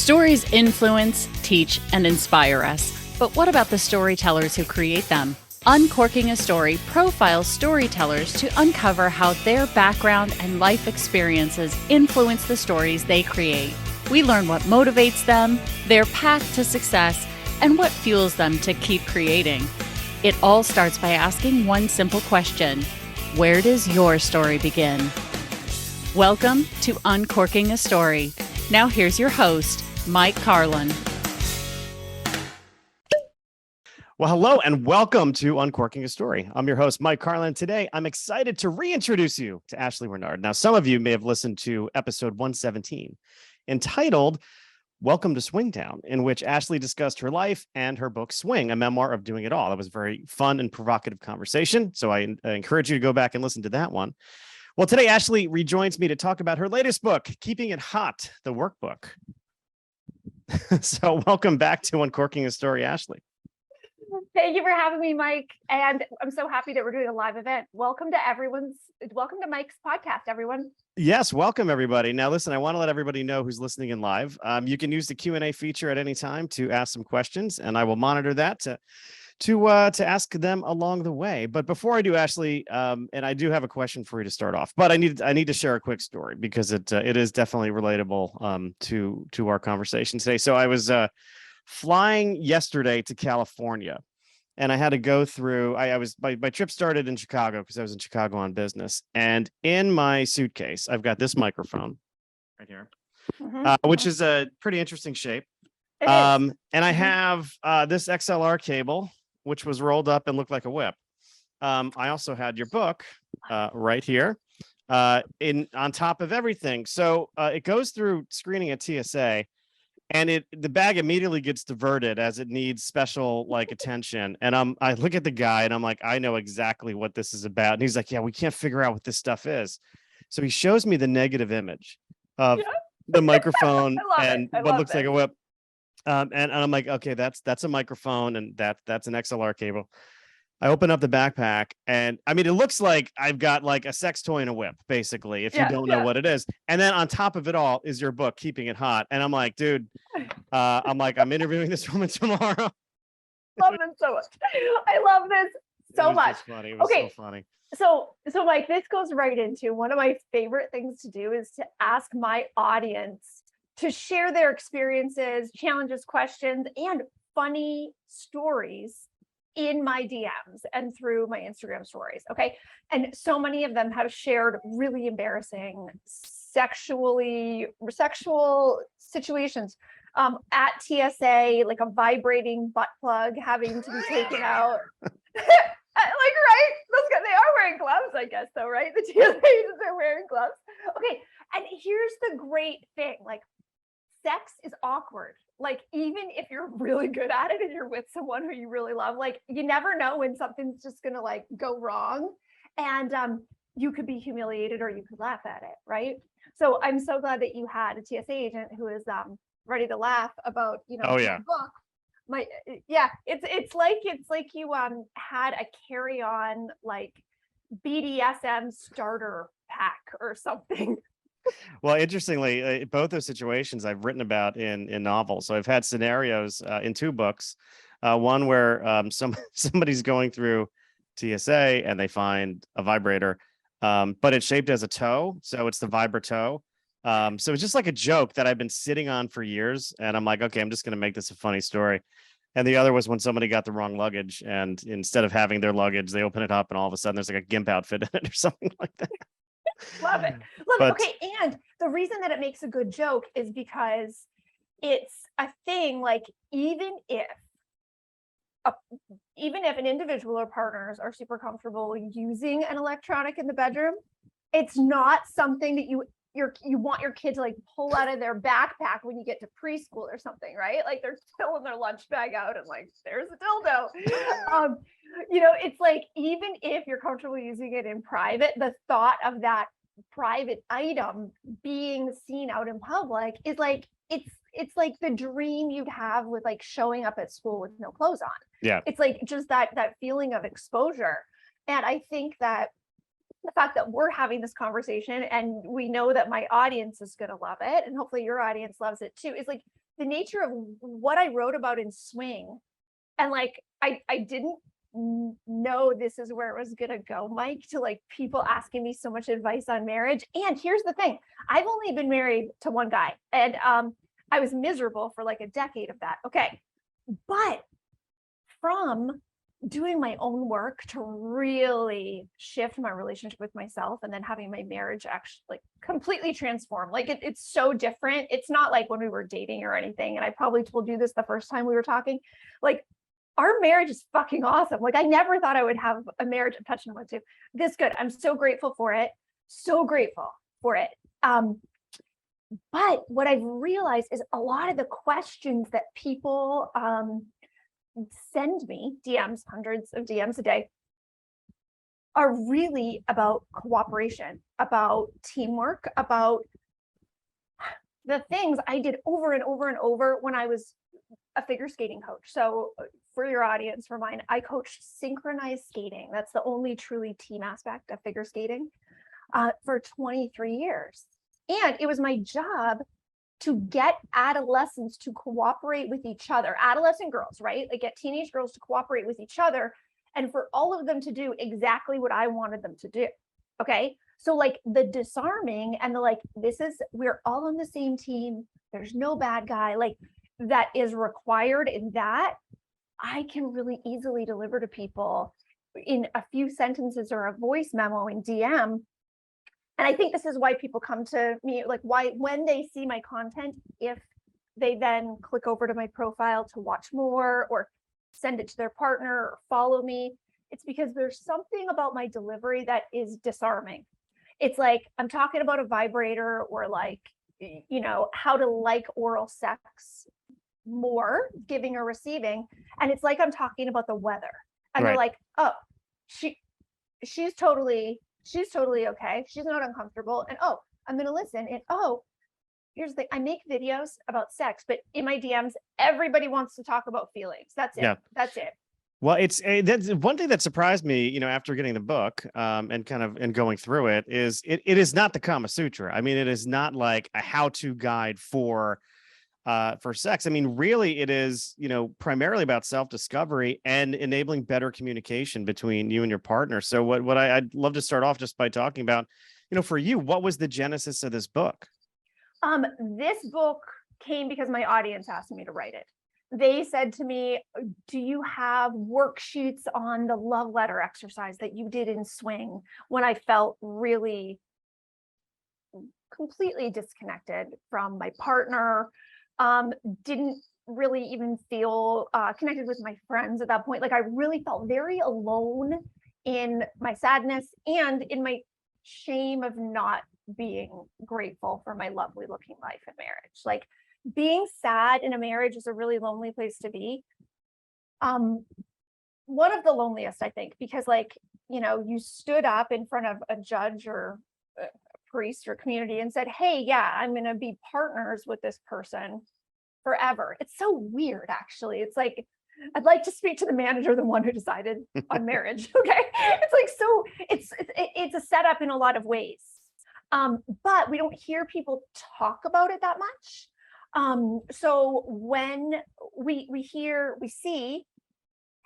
Stories influence, teach, and inspire us. But what about the storytellers who create them? Uncorking a Story profiles storytellers to uncover how their background and life experiences influence the stories they create. We learn what motivates them, their path to success, and what fuels them to keep creating. It all starts by asking one simple question: where does your story begin? Welcome to Uncorking a Story. Now here's your host, Mike Carlin. Well, hello and welcome to Uncorking a Story. I'm your host, Mike Carlin. Today, I'm excited to reintroduce you to Ashleigh Renard. Now, some of you may have listened to episode 117, entitled Welcome to Swingtown, in which Ashleigh discussed her life and her book, Swing, a memoir of doing it all. That was a very fun and provocative conversation, so I encourage you to go back and listen to that one. Well, today, Ashleigh rejoins me to talk about her latest book, Keeping It Hot, the Workbook. So welcome back to Uncorking a Story, Ashleigh. Thank you for having me, Mike. And I'm so happy that we're doing a live event. Welcome to Mike's podcast, everyone. Yes, welcome everybody. Now, listen, I want to let everybody know who's listening in live. You can use the Q&A feature at any time to ask some questions, and I will monitor that to ask them along the way. But before I do, Ashleigh, and I do have a question for you to start off, but I need to share a quick story because it is definitely relatable to our conversation today. So I was flying yesterday to California, and I had to go through. My trip started in Chicago because I was in Chicago on business, and in my suitcase I've got this microphone right here, which is a pretty interesting shape. And I have this XLR cable, which was rolled up and looked like a whip. I also had your book right here on top of everything. So it goes through screening at TSA, and the bag immediately gets diverted as it needs special attention. And I look at the guy and I'm like, I know exactly what this is about. And he's like, yeah, we can't figure out what this stuff is. So he shows me the negative image of the microphone and what looks like a whip. And I'm like, okay, that's a microphone, and that's an XLR cable. I open up the backpack, and I mean, it looks like I've got like a sex toy and a whip, basically, if you don't know what it is. And then on top of it all is your book, Keeping It Hot. And I'm like, dude, I'm interviewing this woman tomorrow. Love them so much. I love this so much. Funny. It was so funny. So like this goes right into one of my favorite things to do is to ask my audience to share their experiences, challenges, questions, and funny stories in my DMs and through my Instagram stories. Okay. And so many of them have shared really embarrassing sexual situations at TSA, like a vibrating butt plug having to be taken out. Right? They are wearing gloves, I guess, though, right? The TSA agents are wearing gloves. Okay. And here's the great thing. Sex is awkward. Even if you're really good at it and you're with someone who you really love, you never know when something's just gonna go wrong, and you could be humiliated or you could laugh at it, right? So I'm so glad that you had a TSA agent who is ready to laugh about the book. It's like you had a carry-on BDSM starter pack or something. Well, interestingly, both those situations I've written about in novels. So I've had scenarios in two books. One where somebody's going through TSA and they find a vibrator, but it's shaped as a toe. So it's the Vibra-toe. So it's just like a joke that I've been sitting on for years. And I'm like, okay, I'm just going to make this a funny story. And the other was when somebody got the wrong luggage, and instead of having their luggage, they open it up and all of a sudden there's like a GIMP outfit in it or something like that. Love it. Okay. And the reason that it makes a good joke is because it's a thing, even if an individual or partners are super comfortable using an electronic in the bedroom, it's not something that you want your kid to pull out of their backpack when you get to preschool or something, right? They're pulling their lunch bag out and there's a dildo. It's even if you're comfortable using it in private, the thought of that private item being seen out in public is it's like the dream you'd have with showing up at school with no clothes on. Yeah. It's just that feeling of exposure. And I think that the fact that we're having this conversation and we know that my audience is going to love it, and hopefully your audience loves it too, is the nature of what I wrote about in Swing, and like I didn't know this is where it was gonna go, Mike, to like people asking me so much advice on marriage. And here's the thing, I've only been married to one guy, and I was miserable for like a decade of that. Okay. But from doing my own work to really shift my relationship with myself, and then having my marriage actually like completely transform, like it's so different. It's not like when we were dating or anything. And I probably told you this the first time we were talking, like our marriage is fucking awesome. Like I never thought I would have a marriage. I'm touching on too. This good. I'm so grateful for it. So grateful for it. But what I've realized is a lot of the questions that people send me, DMs, hundreds of DMs a day, are really about cooperation, about teamwork, about the things I did over and over and over when I was a figure skating coach. So for your audience, for mine, I coached synchronized skating. That's the only truly team aspect of figure skating for 23 years. And it was my job to get adolescents to cooperate with each other, adolescent girls, right? Like get teenage girls to cooperate with each other, and for all of them to do exactly what I wanted them to do. Okay. So like the disarming and the like, we're all on the same team. There's no bad guy, like that is required in that. I can really easily deliver to people in a few sentences or a voice memo in DM. And I think this is why people come to me, like when they see my content, if they then click over to my profile to watch more or send it to their partner or follow me, it's because there's something about my delivery that is disarming. It's like I'm talking about a vibrator, or like, you know, how to like oral sex more, giving or receiving. And it's like I'm talking about the weather. And they're like, oh, she's totally okay. She's not uncomfortable. And oh, I'm going to listen. And oh, here's the thing. I make videos about sex, but in my DMs, everybody wants to talk about feelings. That's it. Yeah. That's it. Well, that's one thing that surprised me, you know, after getting the book and going through it, is it is not the Kama Sutra. I mean, it is not like a how-to guide for sex. I mean, really, it is, you know, primarily about self-discovery and enabling better communication between you and your partner. So what I'd love to start off just by talking about, you know, for you, what was the genesis of this book? This book came because my audience asked me to write it. They said to me, do you have worksheets on the love letter exercise that you did in Swing, when I felt really completely disconnected from my partner? Didn't really even feel connected with my friends at that point. Like I really felt very alone in my sadness and in my shame of not being grateful for my lovely looking life in marriage. Like being sad in a marriage is a really lonely place to be. One of the loneliest, I think, because like, you know, you stood up in front of a judge or a priest or community and said, hey, yeah, I'm going to be partners with this person forever. It's so weird, actually. It's like, I'd like to speak to the manager, the one who decided on marriage. Okay. It's like, so it's a setup in a lot of ways. But we don't hear people talk about it that much. So when we see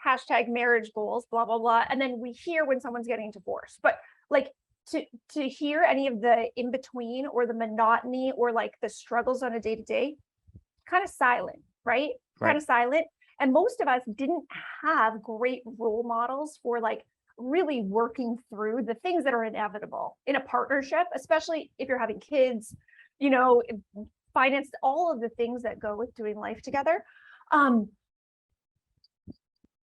hashtag marriage goals, blah, blah, blah. And then we hear when someone's getting divorced, but like to hear any of the in between or the monotony or like the struggles on a day-to-day, kind of silent, right? Kind of silent. And most of us didn't have great role models for like really working through the things that are inevitable in a partnership, especially if you're having kids, you know, finance, all of the things that go with doing life together.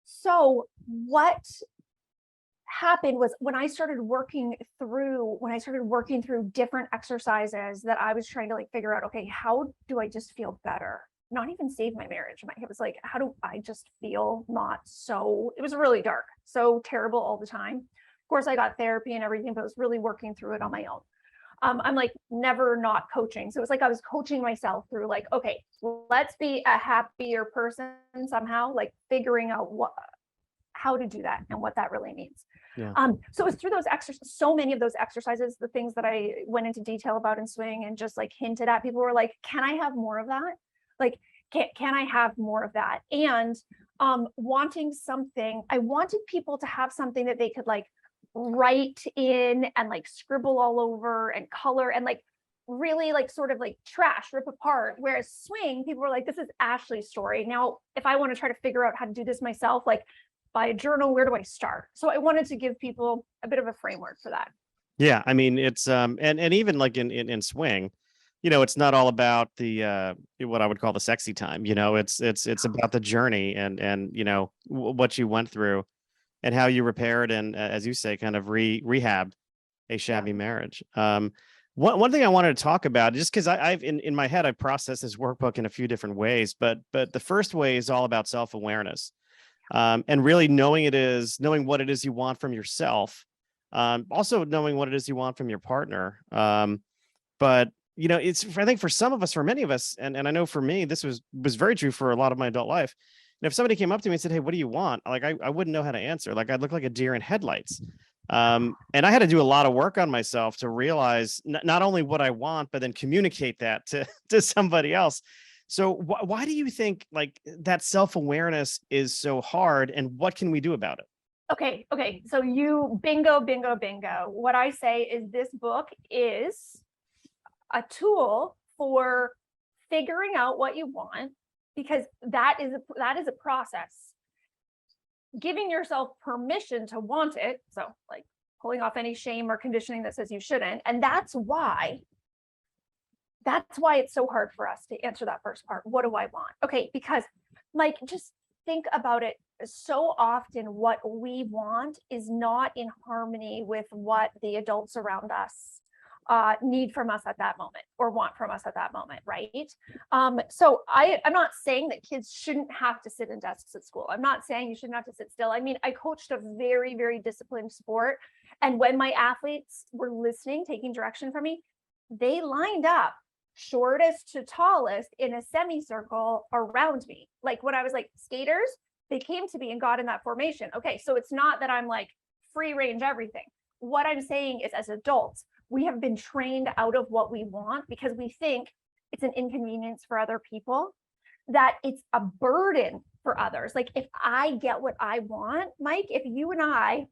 So what happened was when I started working through different exercises that I was trying to like figure out, okay, how do I just feel better? Not even save my marriage. It was like, how do I just feel not so, it was really dark, so terrible all the time. Of course, I got therapy and everything, but I was really working through it on my own. I'm like never not coaching. So it was like I was coaching myself through like, okay, let's be a happier person somehow, like figuring out how to do that and what that really means. Yeah. So it was through those exercises, so many of those exercises, the things that I went into detail about in Swing and just like hinted at, people were like, can I have more of that? Like, can I have more of that? And wanting something, I wanted people to have something that they could like write in and like scribble all over and color and like really like sort of like trash, rip apart. Whereas swing, people were like, this is Ashleigh's story. Now, if I want to try to figure out how to do this myself, like buy a journal, where do I start? So I wanted to give people a bit of a framework for that. Yeah, I mean, it's and even like in swing, you know, it's not all about the what I would call the sexy time. You know, it's about the journey and you know what you went through and how you repaired and as you say, kind of rehabbed a shabby marriage. One thing I wanted to talk about, just because I've in my head I've processed this workbook in a few different ways, but the first way is all about self-awareness, and really knowing what it is you want from yourself, also knowing what it is you want from your partner. But you know, it's I think for some of us, for many of us, and I know for me, this was very true for a lot of my adult life. And if somebody came up to me and said, "Hey, what do you want?" Like I wouldn't know how to answer. Like I'd look like a deer in headlights. And I had to do a lot of work on myself to realize not only what I want, but then communicate that to somebody else. So why do you think like that self-awareness is so hard, and what can we do about it? Okay. So you bingo. What I say is this book is a tool for figuring out what you want, because that is a process. Giving yourself permission to want it, so like pulling off any shame or conditioning that says you shouldn't. And that's why it's so hard for us to answer that first part. What do I want? Okay, because like just think about it. So often what we want is not in harmony with what the adults around us need from us at that moment or want from us at that moment, right? So I'm not saying that kids shouldn't have to sit in desks at school. I'm not saying you shouldn't have to sit still. I mean, I coached a very, very disciplined sport. And when my athletes were listening, taking direction from me, they lined up shortest to tallest in a semicircle around me. Like when I was like skaters, they came to me and got in that formation. Okay, so it's not that I'm like free range everything. What I'm saying is, as adults, we have been trained out of what we want because we think it's an inconvenience for other people, that it's a burden for others. Like if I get what I want, Mike, if you and I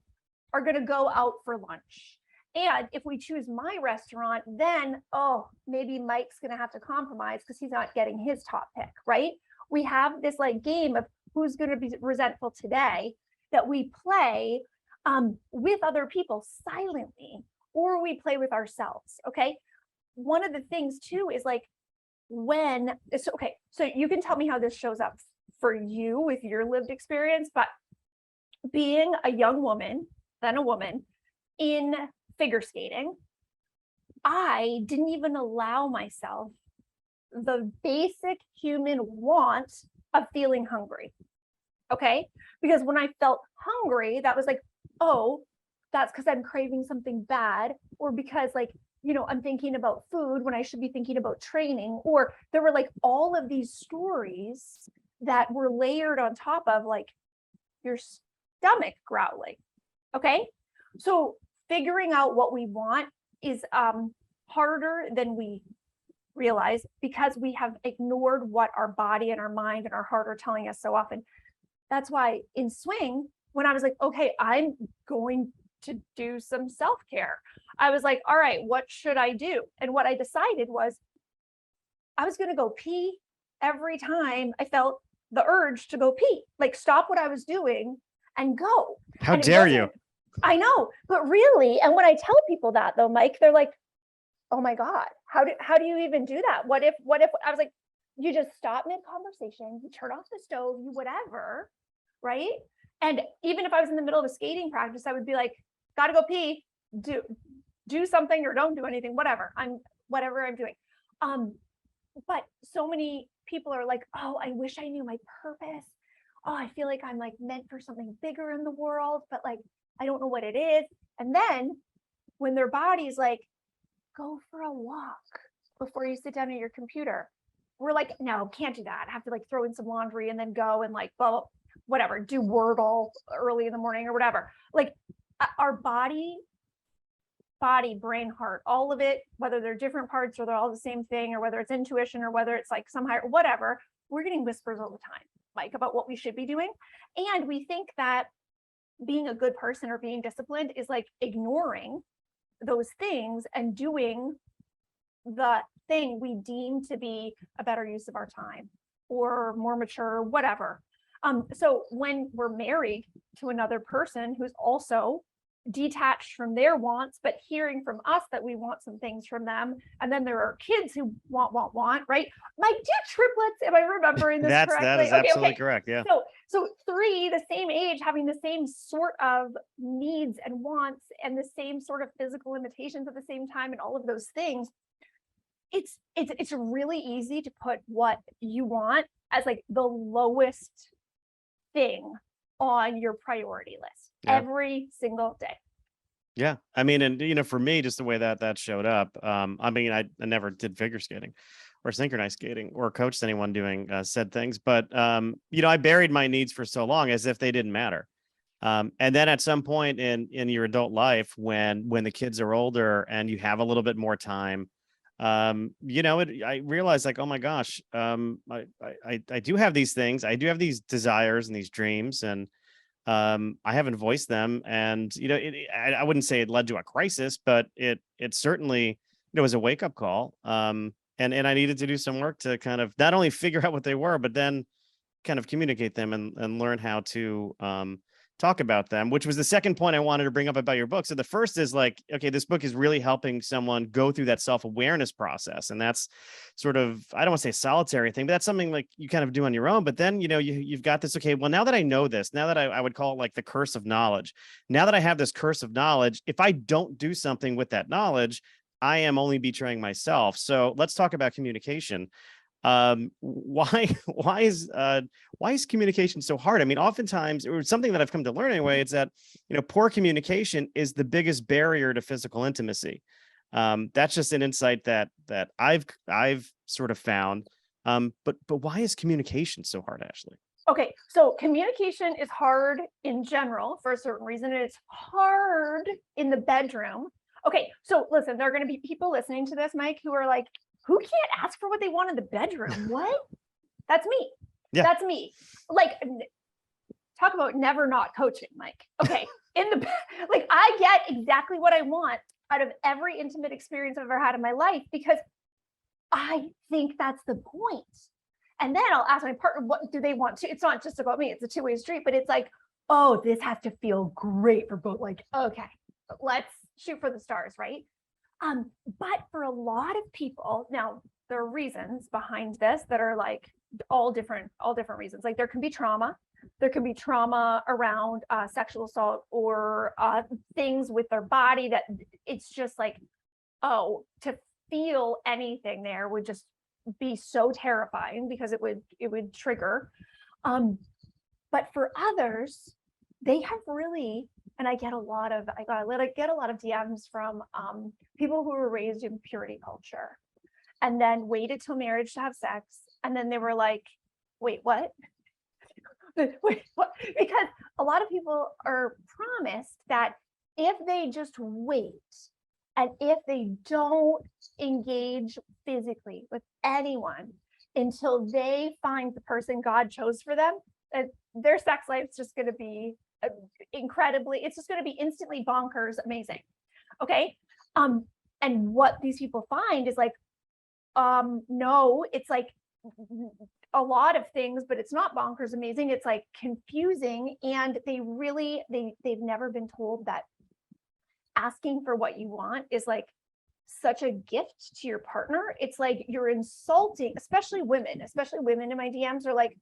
are going to go out for lunch, and if we choose my restaurant, then, oh, maybe Mike's going to have to compromise because he's not getting his top pick, right? We have this like game of who's going to be resentful today that we play with other people silently, or we play with ourselves. Okay. One of the things too is like when it's okay. So you can tell me how this shows up for you with your lived experience, but being a young woman, then a woman in figure skating, I didn't even allow myself the basic human want of feeling hungry. Okay. Because when I felt hungry, that was like, oh, that's because I'm craving something bad, or because like, you know, I'm thinking about food when I should be thinking about training, or there were like all of these stories that were layered on top of like your stomach growling. Okay. So figuring out what we want is harder than we realize because we have ignored what our body and our mind and our heart are telling us so often. That's why in swing, when I was like, okay, I'm going to do some self-care, I was like, all right, what should I do? And what I decided was I was going to go pee every time I felt the urge to go pee, like stop what I was doing and go. How And dare you? I know, but really, and when I tell people that though, Mike, they're like, oh my God, how do you even do that? What if I was like, you just stop mid-conversation, you turn off the stove, you whatever, right? And even if I was in the middle of a skating practice, I would be like, gotta go pee, do something or don't do anything, whatever I'm doing. But so many people are like, oh, I wish I knew my purpose. Oh, I feel like I'm like meant for something bigger in the world, but like, I don't know what it is. And then when their body's like, go for a walk before you sit down at your computer, we're like, no, can't do that. I have to like throw in some laundry and then go and like, well, whatever, do Wordle early in the morning or whatever. Like our body body, brain, heart, all of it, whether they're different parts or they're all the same thing, or whether it's intuition or whether it's like some higher, whatever, we're getting whispers all the time, like about what we should be doing. And we think that being a good person or being disciplined is like ignoring those things and doing the thing we deem to be a better use of our time or more mature, whatever. So when we're married to another person who's also detached from their wants, but hearing from us that we want some things from them, and then there are kids who want, right? Like, do triplets? Am I remembering this correctly? That is absolutely correct. Yeah. So 3, the same age, having the same sort of needs and wants and the same sort of physical limitations at the same time, and all of those things. It's really easy to put what you want as like the lowest thing on your priority list every single day. Yeah. I mean, and you know, for me, just the way that showed up, I mean, I never did figure skating or synchronized skating or coached anyone doing said things, but you know, I buried my needs for so long as if they didn't matter. And then at some point in your adult life, when the kids are older and you have a little bit more time, you know, I realized like, oh my gosh, I do have these things. I do have these desires and these dreams, and I haven't voiced them. And, you know, I wouldn't say it led to a crisis, but it certainly, you know, was a wake up call. And I needed to do some work to kind of not only figure out what they were, but then kind of communicate them and learn how to, talk about them, which was the second point I wanted to bring up about your book. So the first is like, okay, this book is really helping someone go through that self-awareness process. And that's sort of, I don't want to say solitary thing, but that's something like you kind of do on your own. But then, you know, you've got this, okay, well, now that I know this, now that I would call it like the curse of knowledge, now that I have this curse of knowledge, if I don't do something with that knowledge, I am only betraying myself. So let's talk about communication. Why is communication so hard? I mean, oftentimes, or something that I've come to learn anyway, it's that, you know, poor communication is the biggest barrier to physical intimacy. That's just an insight that I've sort of found. But why is communication so hard, Ashleigh? Okay, so communication is hard in general for a certain reason, and it's hard in the bedroom. Okay, so listen, there are going to be people listening to this, Mike, who are like, who can't ask for what they want in the bedroom? What? That's me. Yeah. That's me. Like, talk about never not coaching, Mike. Okay, like I get exactly what I want out of every intimate experience I've ever had in my life, because I think that's the point. And then I'll ask my partner, what do they want to? It's not just about me, it's a two-way street, but it's like, oh, this has to feel great for both. Like, okay, let's shoot for the stars, right? But for a lot of people, now there are reasons behind this that are like all different reasons. Like there can be trauma. There can be trauma around sexual assault or things with their body that it's just like, oh, to feel anything there would just be so terrifying because it would trigger. But for others, they have really, and I get a lot of DMs from people who were raised in purity culture and then waited till marriage to have sex. And then they were like, wait, what? Wait, what? Because a lot of people are promised that if they just wait and if they don't engage physically with anyone until they find the person God chose for them, their sex life is just going to be it's just going to be instantly bonkers amazing. Okay. And what these people find is like, no, it's like a lot of things, but it's not bonkers amazing. It's like confusing. And they've never been told that asking for what you want is like such a gift to your partner. It's like you're insulting, especially women in my DMs are like,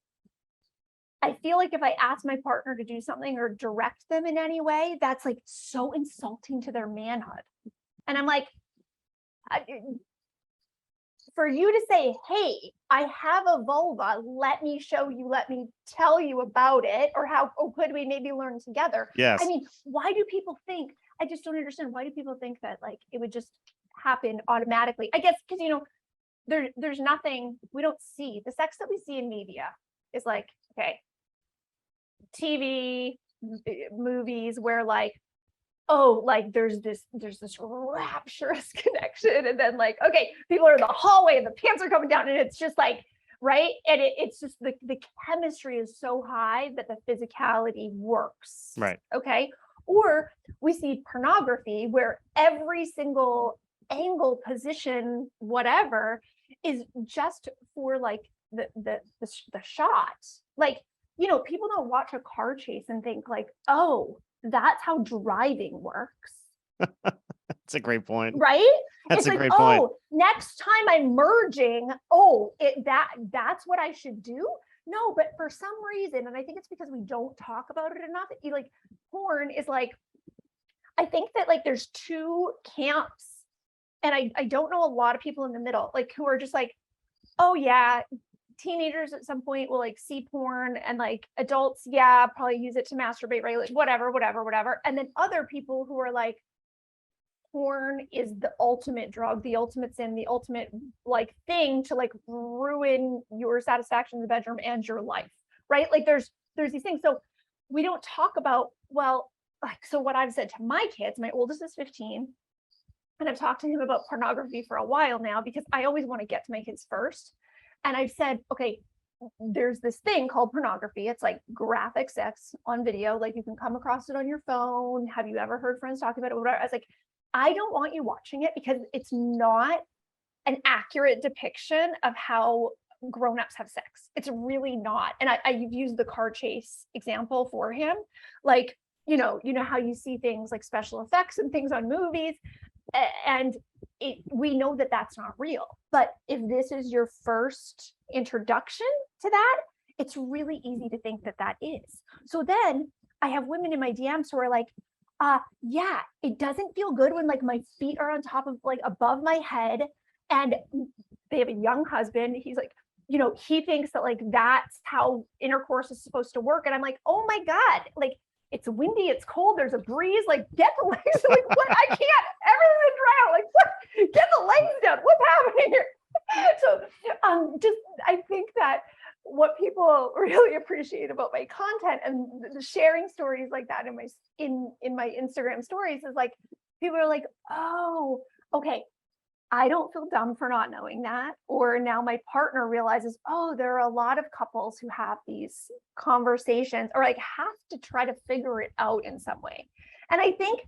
I feel like if I ask my partner to do something or direct them in any way, that's like so insulting to their manhood. And I'm like, for you to say, hey, I have a vulva, let me show you, let me tell you about it, or how could we maybe learn together? Yes. I mean, why do people think, I just don't understand, why do people think that like it would just happen automatically? I guess because, you know, there's nothing, we don't see, the sex that we see in media is like, okay, TV, movies where like oh, like there's this rapturous connection. And then like, okay, people are in the hallway and the pants are coming down and it's just like, right. And it's just the chemistry is so high that the physicality works. Right. Okay. Or we see pornography where every single angle, position, whatever is just for like the shot. Like, you know, people don't watch a car chase and think like, oh, that's how driving works. That's a great point. Right? That's It's a like, great point. oh, next time I'm merging, that's what I should do. No, but for some reason, and I think it's because we don't talk about it enough, like porn is like, I think that like there's two camps, and I don't know a lot of people in the middle, like who are just like, oh yeah, teenagers at some point will like see porn, and like adults, yeah, probably use it to masturbate, right? Like whatever. And then other people who are like, porn is the ultimate drug, the ultimate sin, the ultimate like thing to like ruin your satisfaction in the bedroom and your life, right? Like there's these things. So we don't talk about, well, like, so what I've said to my kids, my oldest is 15, and I've talked to him about pornography for a while now because I always want to get to my kids first. And I've said, okay, there's this thing called pornography. It's like graphic sex on video. Like you can come across it on your phone. Have you ever heard friends talking about it? Whatever. I was like, I don't want you watching it because it's not an accurate depiction of how grown-ups have sex. It's really not. And I've used the car chase example for him. Like, you know how you see things like special effects and things on movies, and we know that that's not real. But if this is your first introduction to that, it's really easy to think that that is. So then I have women in my DMs who are like, yeah, it doesn't feel good when like my feet are on top of like above my head, and they have a young husband. He's like, you know, he thinks that like that's how intercourse is supposed to work. And I'm like, oh my God, like it's windy, it's cold, there's a breeze, like get the legs, like what? I can't, everything's dry out, like what? Get the legs down, what's happening here? So just I think that what people really appreciate about my content and the sharing stories like that in my Instagram stories is like, people are like, oh, okay, I don't feel dumb for not knowing that. Or now my partner realizes, oh, there are a lot of couples who have these conversations or like have to try to figure it out in some way. And I think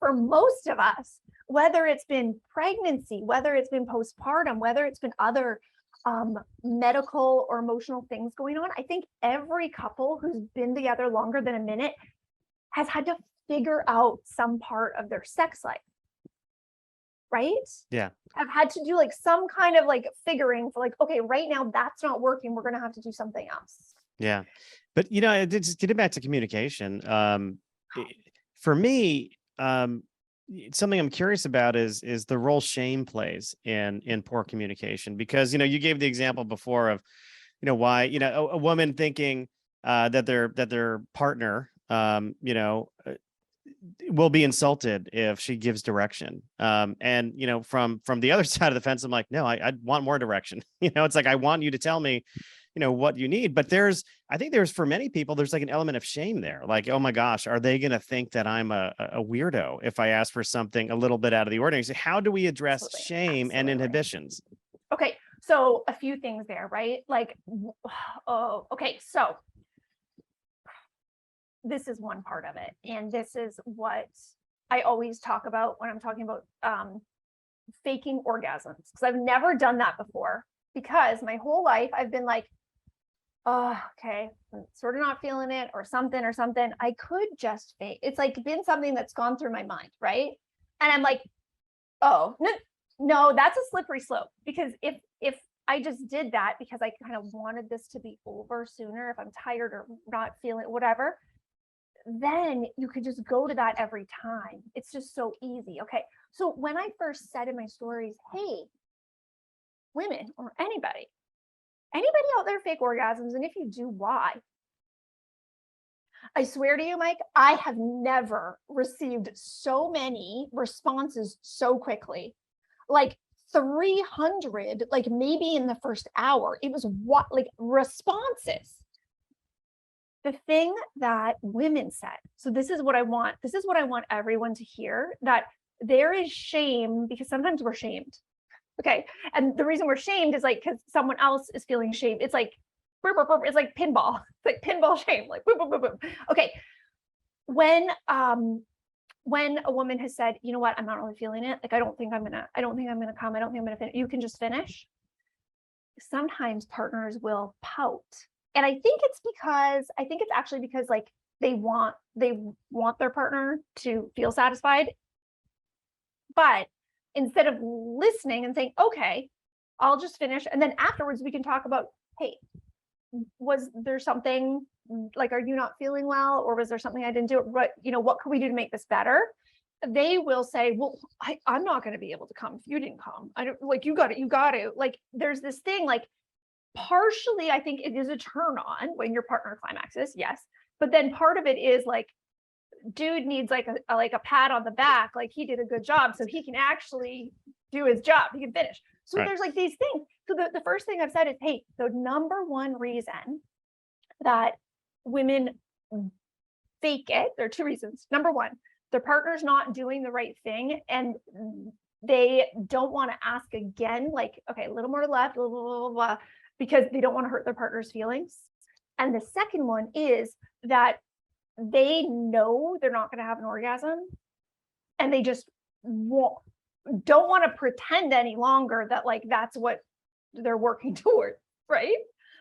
for most of us, whether it's been pregnancy, whether it's been postpartum, whether it's been other medical or emotional things going on, I think every couple who's been together longer than a minute has had to figure out some part of their sex life, right? Yeah. I've had to do like some kind of like figuring for like, okay, right now that's not working, we're gonna have to do something else. Yeah. But you know, just getting back to communication, for me, something I'm curious about is the role shame plays in poor communication, because you know, you gave the example before of, you know, why, you know, a woman thinking that their partner you know, will be insulted if she gives direction, and you know, from the other side of the fence, I'm like, no, I want more direction. You know, it's like, I want you to tell me, you know, what you need. But I think there's, for many people, there's like an element of shame there. Like, oh my gosh, are they going to think that I'm a weirdo if I ask for something a little bit out of the ordinary? So how do we address shame and inhibitions? Okay, so a few things there, right? Like, oh, okay, so this is one part of it, and this is what I always talk about when I'm talking about faking orgasms, because I've never done that before, because my whole life I've been like, oh, okay, I'm sort of not feeling it or something. I could just fake. It's like been something that's gone through my mind, right? And I'm like, oh, no, that's a slippery slope, because if I just did that because I kind of wanted this to be over sooner, if I'm tired or not feeling whatever, then you could just go to that every time. It's just so easy. Okay, so when I first said in my stories, hey, women or anybody out there fake orgasms, and if you do, why? I swear to you, Mike, I have never received so many responses so quickly. Like 300, like maybe in the first hour. It was what, like responses. The thing that women said, so this is what I want everyone to hear, that there is shame because sometimes we're shamed. Okay. And the reason we're shamed is like because someone else is feeling shamed. It's like it's like pinball. It's like pinball shame. Like boom, boom, boom, boom. Okay. When a woman has said, you know what, I'm not really feeling it. Like I don't think I'm gonna come. I don't think I'm gonna finish. You can just finish. Sometimes partners will pout. And I think it's actually because like they want their partner to feel satisfied. But instead of listening and saying, okay, I'll just finish. And then afterwards we can talk about, hey, was there something like, are you not feeling well? Or was there something I didn't do? What can we do to make this better? They will say, well, I'm not going to be able to come if you didn't come. I don't like, you got to like, there's this thing, like partially, I think it is a turn on when your partner climaxes. Yes. But then part of it is like, dude needs like a pat on the back. Like he did a good job. So he can actually do his job. He can finish. So There's like these things. So the first thing I've said is, hey, the number one reason that women fake it, there are two reasons. Number one, their partner's not doing the right thing and they don't want to ask again, like, okay, a little more left, blah, blah, blah, blah, because they don't want to hurt their partner's feelings. And the second one is that they know they're not going to have an orgasm and they just don't want to pretend any longer that like that's what they're working toward, right?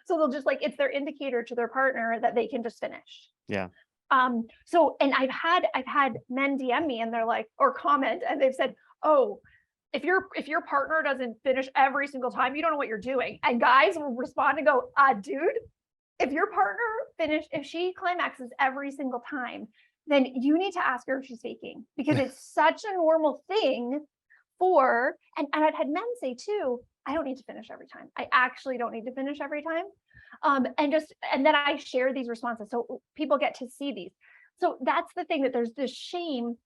So they'll just like, it's their indicator to their partner that they can just finish. Yeah. So, and I've had men DM me and they're like, or comment, and they've said, oh, if your partner doesn't finish every single time, you don't know what you're doing. And guys will respond and go, dude, if your partner if she climaxes every single time, then you need to ask her if she's faking, because it's such a normal thing and I've had men say too, I don't need to finish every time. I actually don't need to finish every time. And then I share these responses so people get to see these. So that's the thing, that there's this shame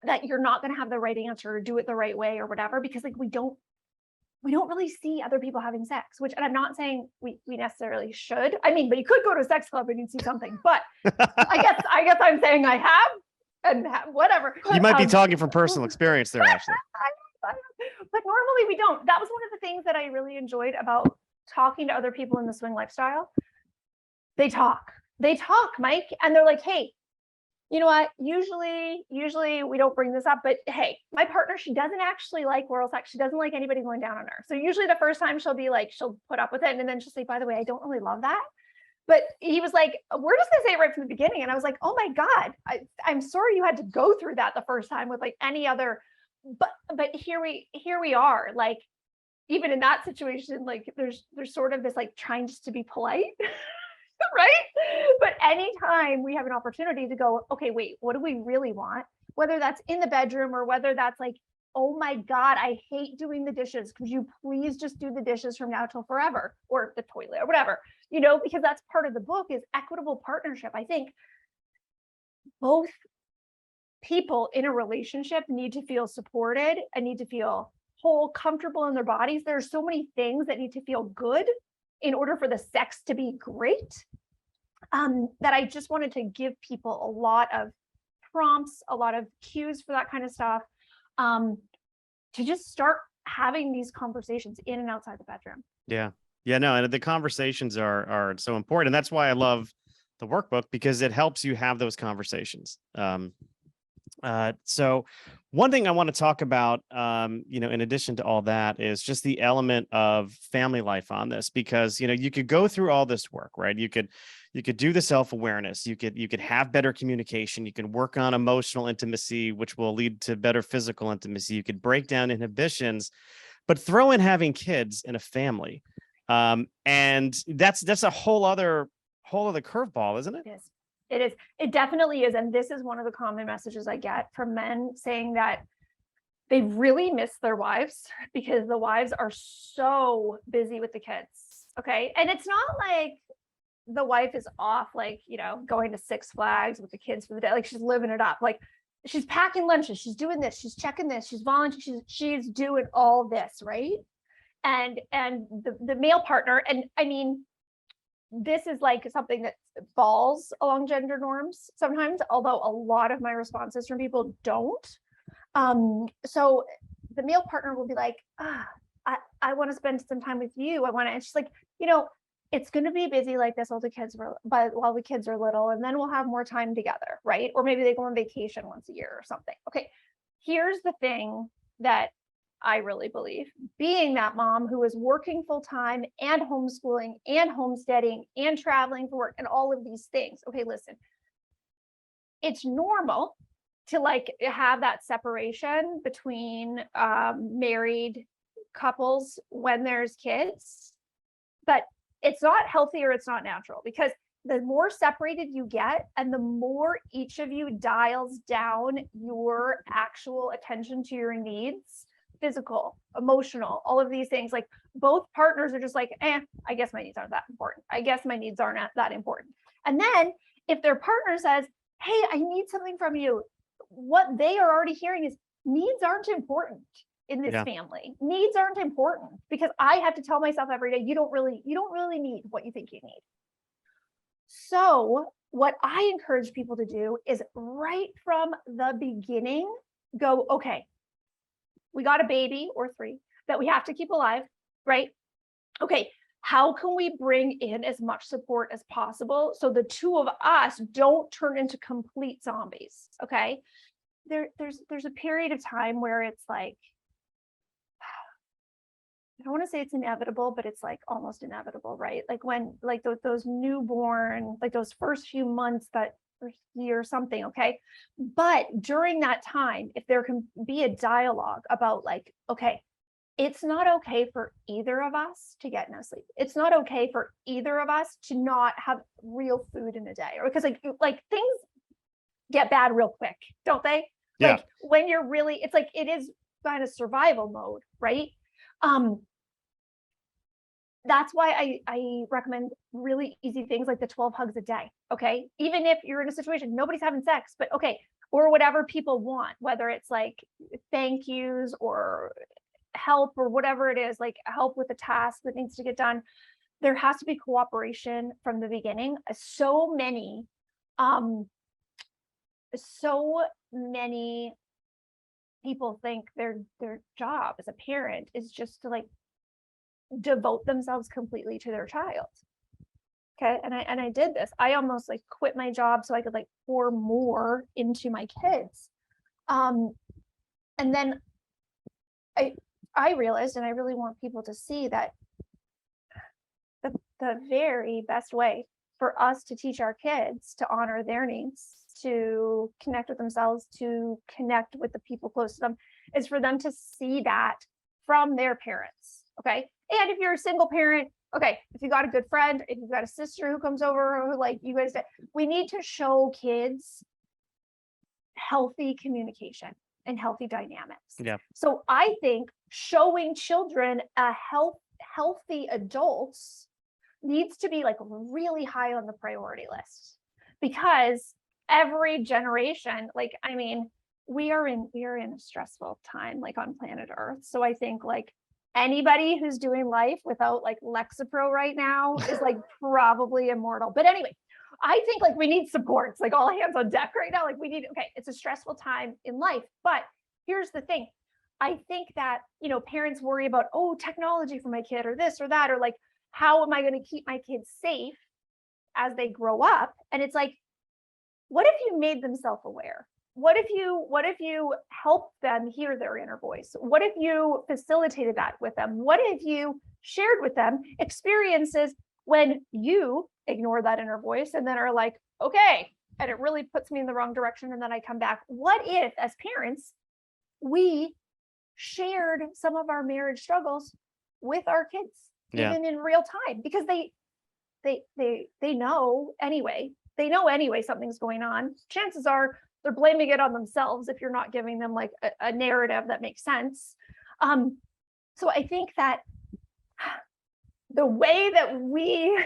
that you're not going to have the right answer or do it the right way or whatever, because like we don't really see other people having sex, and I'm not saying we necessarily should. I mean, but you could go to a sex club and you'd see something, but I guess I'm saying I have and whatever. You might be talking from personal experience there, Ashleigh. But normally we don't. That was one of the things that I really enjoyed about talking to other people in the swing lifestyle. They talk, Mike, and they're like, hey, you know what? Usually we don't bring this up, but hey, my partner, she doesn't actually like oral sex. She doesn't like anybody going down on her. So usually the first time she'll put up with it. And then she'll say, by the way, I don't really love that. But he was like, we're just going to say it right from the beginning. And I was like, oh my God, I'm sorry you had to go through that the first time with like any other, but here we are. Like, even in that situation, like there's sort of this like trying just to be polite. Right? But anytime we have an opportunity to go, okay, wait, what do we really want? Whether that's in the bedroom or whether that's like, oh my God, I hate doing the dishes. Could you please just do the dishes from now till forever, or the toilet or whatever, because that's part of the book is equitable partnership. I think both people in a relationship need to feel supported and need to feel whole, comfortable in their bodies. There's so many things that need to feel good in order for the sex to be great, that I just wanted to give people a lot of prompts, a lot of cues for that kind of stuff, to just start having these conversations in and outside the bedroom. Yeah. No, and the conversations are so important. And that's why I love the workbook, because it helps you have those conversations. So one thing I want to talk about, in addition to all that, is just the element of family life on this, because, you could go through all this work, right? You could do the self-awareness, you could have better communication, you can work on emotional intimacy, which will lead to better physical intimacy. You could break down inhibitions, but throw in having kids in a family. And that's a whole other curveball, isn't it? It is. It is. It definitely is. And this is one of the common messages I get from men saying that they really miss their wives because the wives are so busy with the kids. Okay. And it's not like the wife is off, like, going to Six Flags with the kids for the day. Like, she's living it up. Like, she's packing lunches. She's doing this. She's checking this. She's volunteering. She's doing all this. Right. And the male partner. And I mean, this is like something that's falls along gender norms sometimes, although a lot of my responses from people don't. So the male partner will be like, I want to spend some time with you. And she's like, it's going to be busy like this while the kids are little, and then we'll have more time together, right? Or maybe they go on vacation once a year or something. Okay, here's the thing that I really believe, being that mom who is working full time and homeschooling and homesteading and traveling for work and all of these things. Okay, listen, it's normal to like have that separation between married couples when there's kids, but it's not healthy or it's not natural, because the more separated you get and the more each of you dials down your actual attention to your needs, physical, emotional, all of these things, like both partners are just like, I guess my needs aren't that important. I guess my needs aren't that important. And then if their partner says, hey, I need something from you, what they are already hearing is needs aren't important in this family. Needs aren't important, because I have to tell myself every day, you don't really need what you think you need. So what I encourage people to do is right from the beginning, go, okay, we got a baby or 3 that we have to keep alive, right? Okay, how can we bring in as much support as possible so the two of us don't turn into complete zombies? Okay, there's a period of time where it's like, I don't want to say it's inevitable, but it's like almost inevitable, right? Like when, like those newborn, like those first few months, that first year or something, okay? But during that time, if there can be a dialogue about like, okay, it's not okay for either of us to get no sleep. It's not okay for either of us to not have real food in a day, or because like things get bad real quick, don't they? Yeah. Like when you're really, it's like, it is kind of survival mode, right? That's why I recommend really easy things like the 12 hugs a day. Okay, even if you're in a situation nobody's having sex, but okay, or whatever people want, whether it's like thank yous or help or whatever it is, like help with a task that needs to get done. There has to be cooperation from the beginning. So many people think their job as a parent is just to like devote themselves completely to their child. Okay, and I did this. I almost like quit my job so I could like pour more into my kids. And then I realized, and I really want people to see that the very best way for us to teach our kids to honor their needs, to connect with themselves, to connect with the people close to them, is for them to see that from their parents. Okay, and if you're a single parent, okay, if you got a good friend, if you've got a sister who comes over, who like you guys, we need to show kids healthy communication and healthy dynamics. Yeah. So I think showing children a healthy adults needs to be like really high on the priority list, because every generation, like, I mean, we are in a stressful time, like on planet Earth. So I think like anybody who's doing life without like Lexapro right now is like probably immortal. But anyway, I think like we need supports, like all hands on deck right now. Like we need, okay, it's a stressful time in life, but here's the thing. I think that, you know, parents worry about, oh, technology for my kid or this or that, or like, how am I going to keep my kids safe as they grow up? And it's like, what if you made them self-aware? What if you helped them hear their inner voice? What if you facilitated that with them? What if you shared with them experiences when you ignore that inner voice and then are like, okay, and it really puts me in the wrong direction, and then I come back? What if, as parents, we shared some of our marriage struggles with our kids, even in real time? Because they know anyway. They know anyway something's going on. Chances are they're blaming it on themselves if you're not giving them like a narrative that makes sense. So I think that the way that we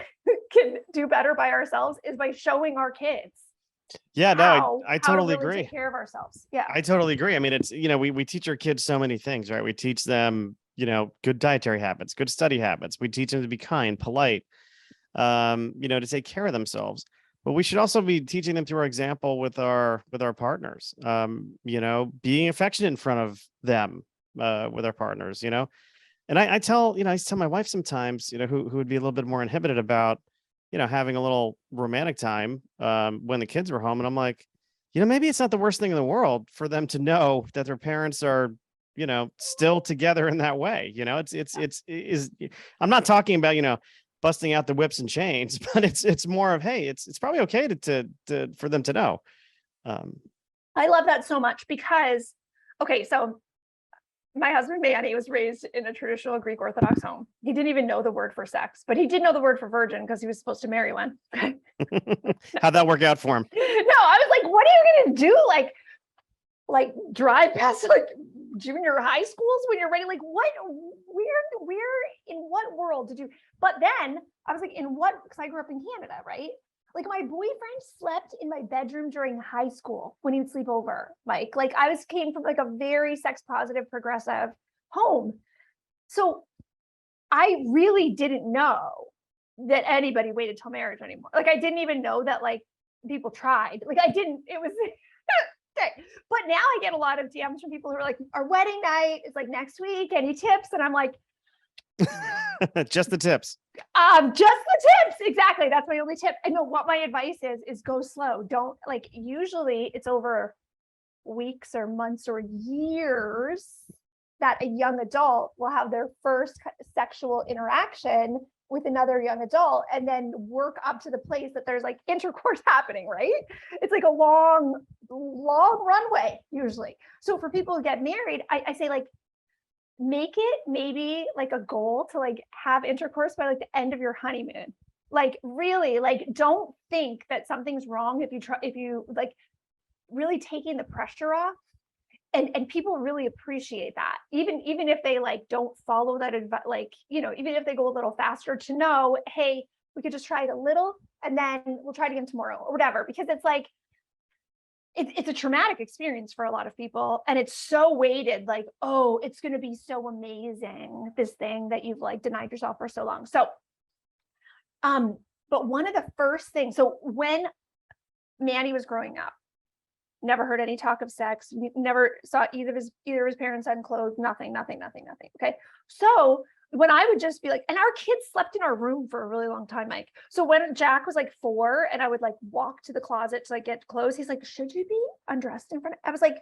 can do better by ourselves is by showing our kids. Yeah, no, I totally really agree. Take care of ourselves. Yeah, I totally agree. I mean, it's, you know, we teach our kids so many things, right? We teach them, you know, good dietary habits, good study habits. We teach them to be kind, polite, you know, to take care of themselves. But we should also be teaching them through our example with our partners. Being affectionate in front of them with our partners. And I tell my wife sometimes, who would be a little bit more inhibited about, having a little romantic time when the kids were home. And I'm like, maybe it's not the worst thing in the world for them to know that their parents are, still together in that way. I'm not talking about, busting out the whips and chains, but it's more of, hey, it's probably okay to for them to know. I love that so much because, okay, so my husband Manny was raised in a traditional Greek Orthodox home. He didn't even know the word for sex, but he did know the word for virgin because he was supposed to marry one. How'd that work out for him? No, I was like, what are you gonna do? Like drive past like junior high schools when you're ready? Like what? We're in what world did you? But then I was like, in what? Because I grew up in Canada, right? Like my boyfriend slept in my bedroom during high school when he would sleep over. Like I came from like a very sex positive, progressive home. So I really didn't know that anybody waited till marriage anymore. Like I didn't even know that like people tried. Like I didn't, it was okay. But now I get a lot of DMs from people who are like, our wedding night is like next week. Any tips? And I'm like, just the tips. Just the tips. Exactly. That's my only tip. I know what my advice is go slow. Don't like, usually it's over weeks or months or years that a young adult will have their first sexual interaction with another young adult and then work up to the place that there's like intercourse happening, right? It's like a long runway usually. So for people who get married, I say like, make it maybe like a goal to like have intercourse by like the end of your honeymoon. Like really, like don't think that something's wrong if you like really taking the pressure off. And people really appreciate that. Even if they like don't follow that advice, like, even if they go a little faster to know, hey, we could just try it a little and then we'll try it again tomorrow or whatever, because it's like, it's a traumatic experience for a lot of people. And it's so weighted like, oh, it's going to be so amazing, this thing that you've like denied yourself for so long. So, but one of the first things, so when Manny was growing up, never heard any talk of sex, never saw either of his parents unclothed, nothing. Okay. So when I would just be like, and our kids slept in our room for a really long time, Mike. So when Jack was like 4 and I would like walk to the closet to like get clothes, he's like, should you be undressed in front of, I was like,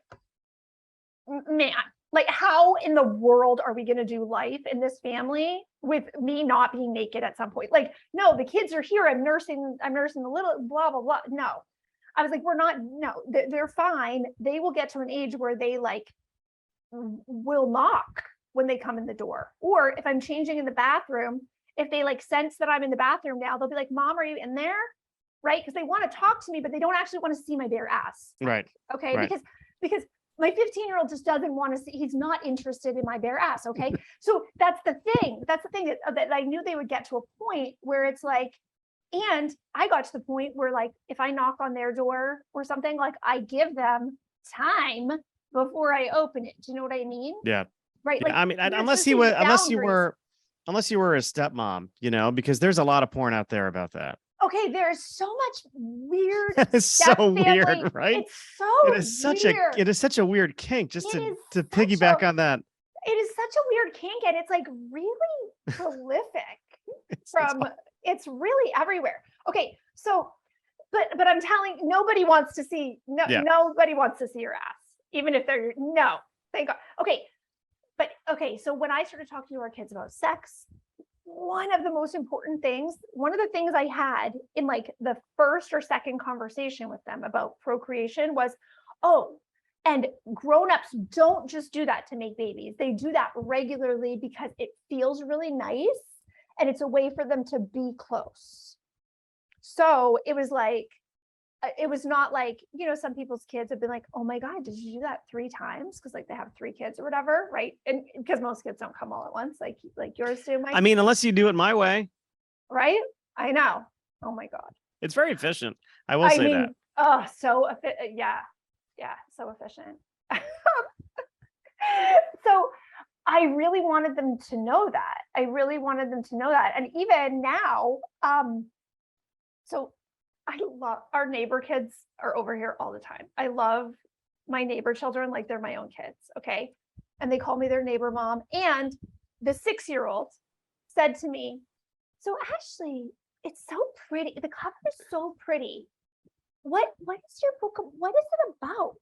man, like how in the world are we going to do life in this family with me not being naked at some point? Like, no, the kids are here. I'm nursing the little blah, blah, blah. No, I was like, they're fine. They will get to an age where they like will knock when they come in the door. Or if I'm changing in the bathroom, if they like sense that I'm in the bathroom now, they'll be like, Mom, are you in there? Right? Because they want to talk to me, but they don't actually want to see my bare ass. Right. Okay. Right. Because my 15-year-old just doesn't want to see, he's not interested in my bare ass. Okay. So that's the thing that I knew they would get to a point where it's like, and I got to the point where like, if I knock on their door or something, like I give them time before I open it. Do you know what I mean? Yeah. Right. Yeah, Like, I mean, unless you were a stepmom, because there's a lot of porn out there about that. Okay, there's so much weird. It's so weird, right? It's so it is such a weird kink. Just to piggyback on that. It is such a weird kink, and it's like really prolific. It's really everywhere. Okay, so but I'm telling, nobody wants to see nobody wants to see your ass, even if they're thank God. Okay, so when I started talking to our kids about sex, one of the things I had in like the first or second conversation with them about procreation was, and grown-ups don't just do that to make babies. They do that regularly because it feels really nice and it's a way for them to be close. So it was like, it was not like, some people's kids have been like, oh my God, did you do that 3 times? Because like they have 3 kids or whatever, right? And because most kids don't come all at once, like yours do, Mike. I mean, unless you do it my way. Right? I know. Oh my God. It's very efficient. I will say that. Oh, so yeah, so efficient. So I really wanted them to know that. And even now, so I love our neighbor kids are over here all the time. I love my neighbor children like they're my own kids. Okay. And they call me their neighbor mom. And the 6-year-old said to me, so Ashleigh, it's so pretty. The cover is so pretty. What is your book? What is it about?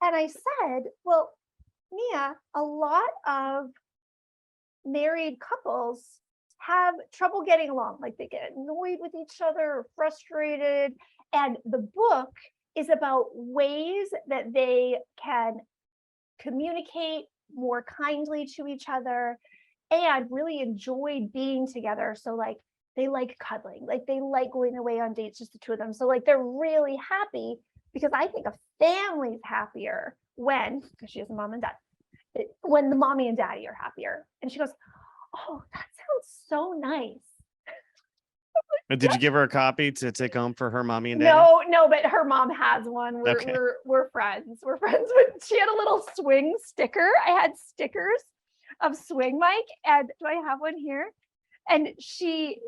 And I said, well, Mia, a lot of married couples have trouble getting along. Like they get annoyed with each other or frustrated. And the book is about ways that they can communicate more kindly to each other and really enjoy being together. So like they like cuddling, like they like going away on dates, just the two of them. So like they're really happy, because I think a family's happier because she has a mom and dad, when the mommy and daddy are happier. And she goes, oh, that sounds so nice. Did you give her a copy to take home for her mommy and daddy? No, but her mom has one. We're friends. We're friends. But she had a little swing sticker. I had stickers of Swing Mike, and do I have one here? And she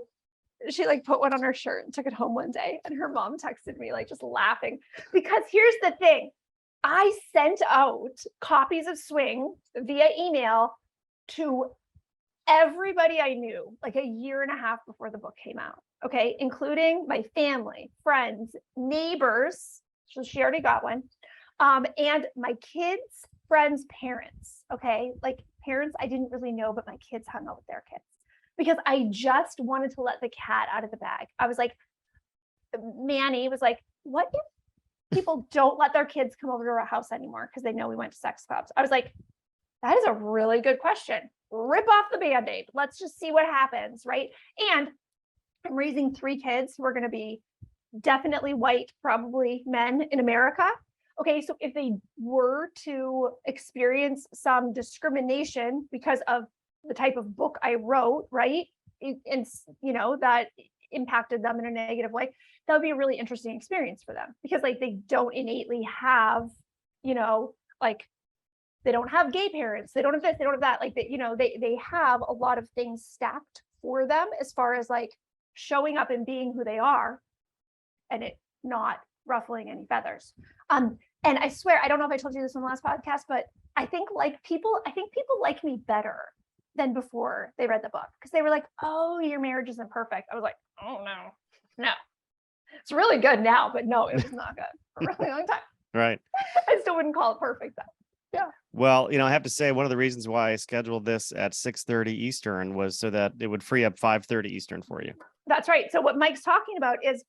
like put one on her shirt and took it home one day, and her mom texted me like just laughing, because here's the thing. I sent out copies of Swing via email to everybody I knew like a year and a half before the book came out. Okay, including my family, friends, neighbors. So she already got one. And my kids, friends, parents. Okay, like parents I didn't really know, but my kids hung out with their kids, because I just wanted to let the cat out of the bag. I was like, Manny was like, what if people don't let their kids come over to our house anymore because they know we went to sex clubs? I was like, that is a really good question. Rip off the Band-Aid. Let's just see what happens, right? And I'm raising 3 kids who are going to be definitely white, probably men in America. Okay, so if they were to experience some discrimination because of the type of book I wrote, right? And that impacted them in a negative way, that would be a really interesting experience for them, because like they don't innately have, like they don't have gay parents, they don't have this, they don't have that. Like they have a lot of things stacked for them as far as like showing up and being who they are, and it not ruffling any feathers. And I swear, I don't know if I told you this on the last podcast, but I think people like me better than before they read the book, because they were like, oh, your marriage isn't perfect. I was like, oh no, it's really good now, but no, it was not good for a really long time. Right. I still wouldn't call it perfect though. Yeah. Well, I have to say, one of the reasons why I scheduled this at 6:30 Eastern was so that it would free up 5:30 Eastern for you. That's right. So what Mike's talking about is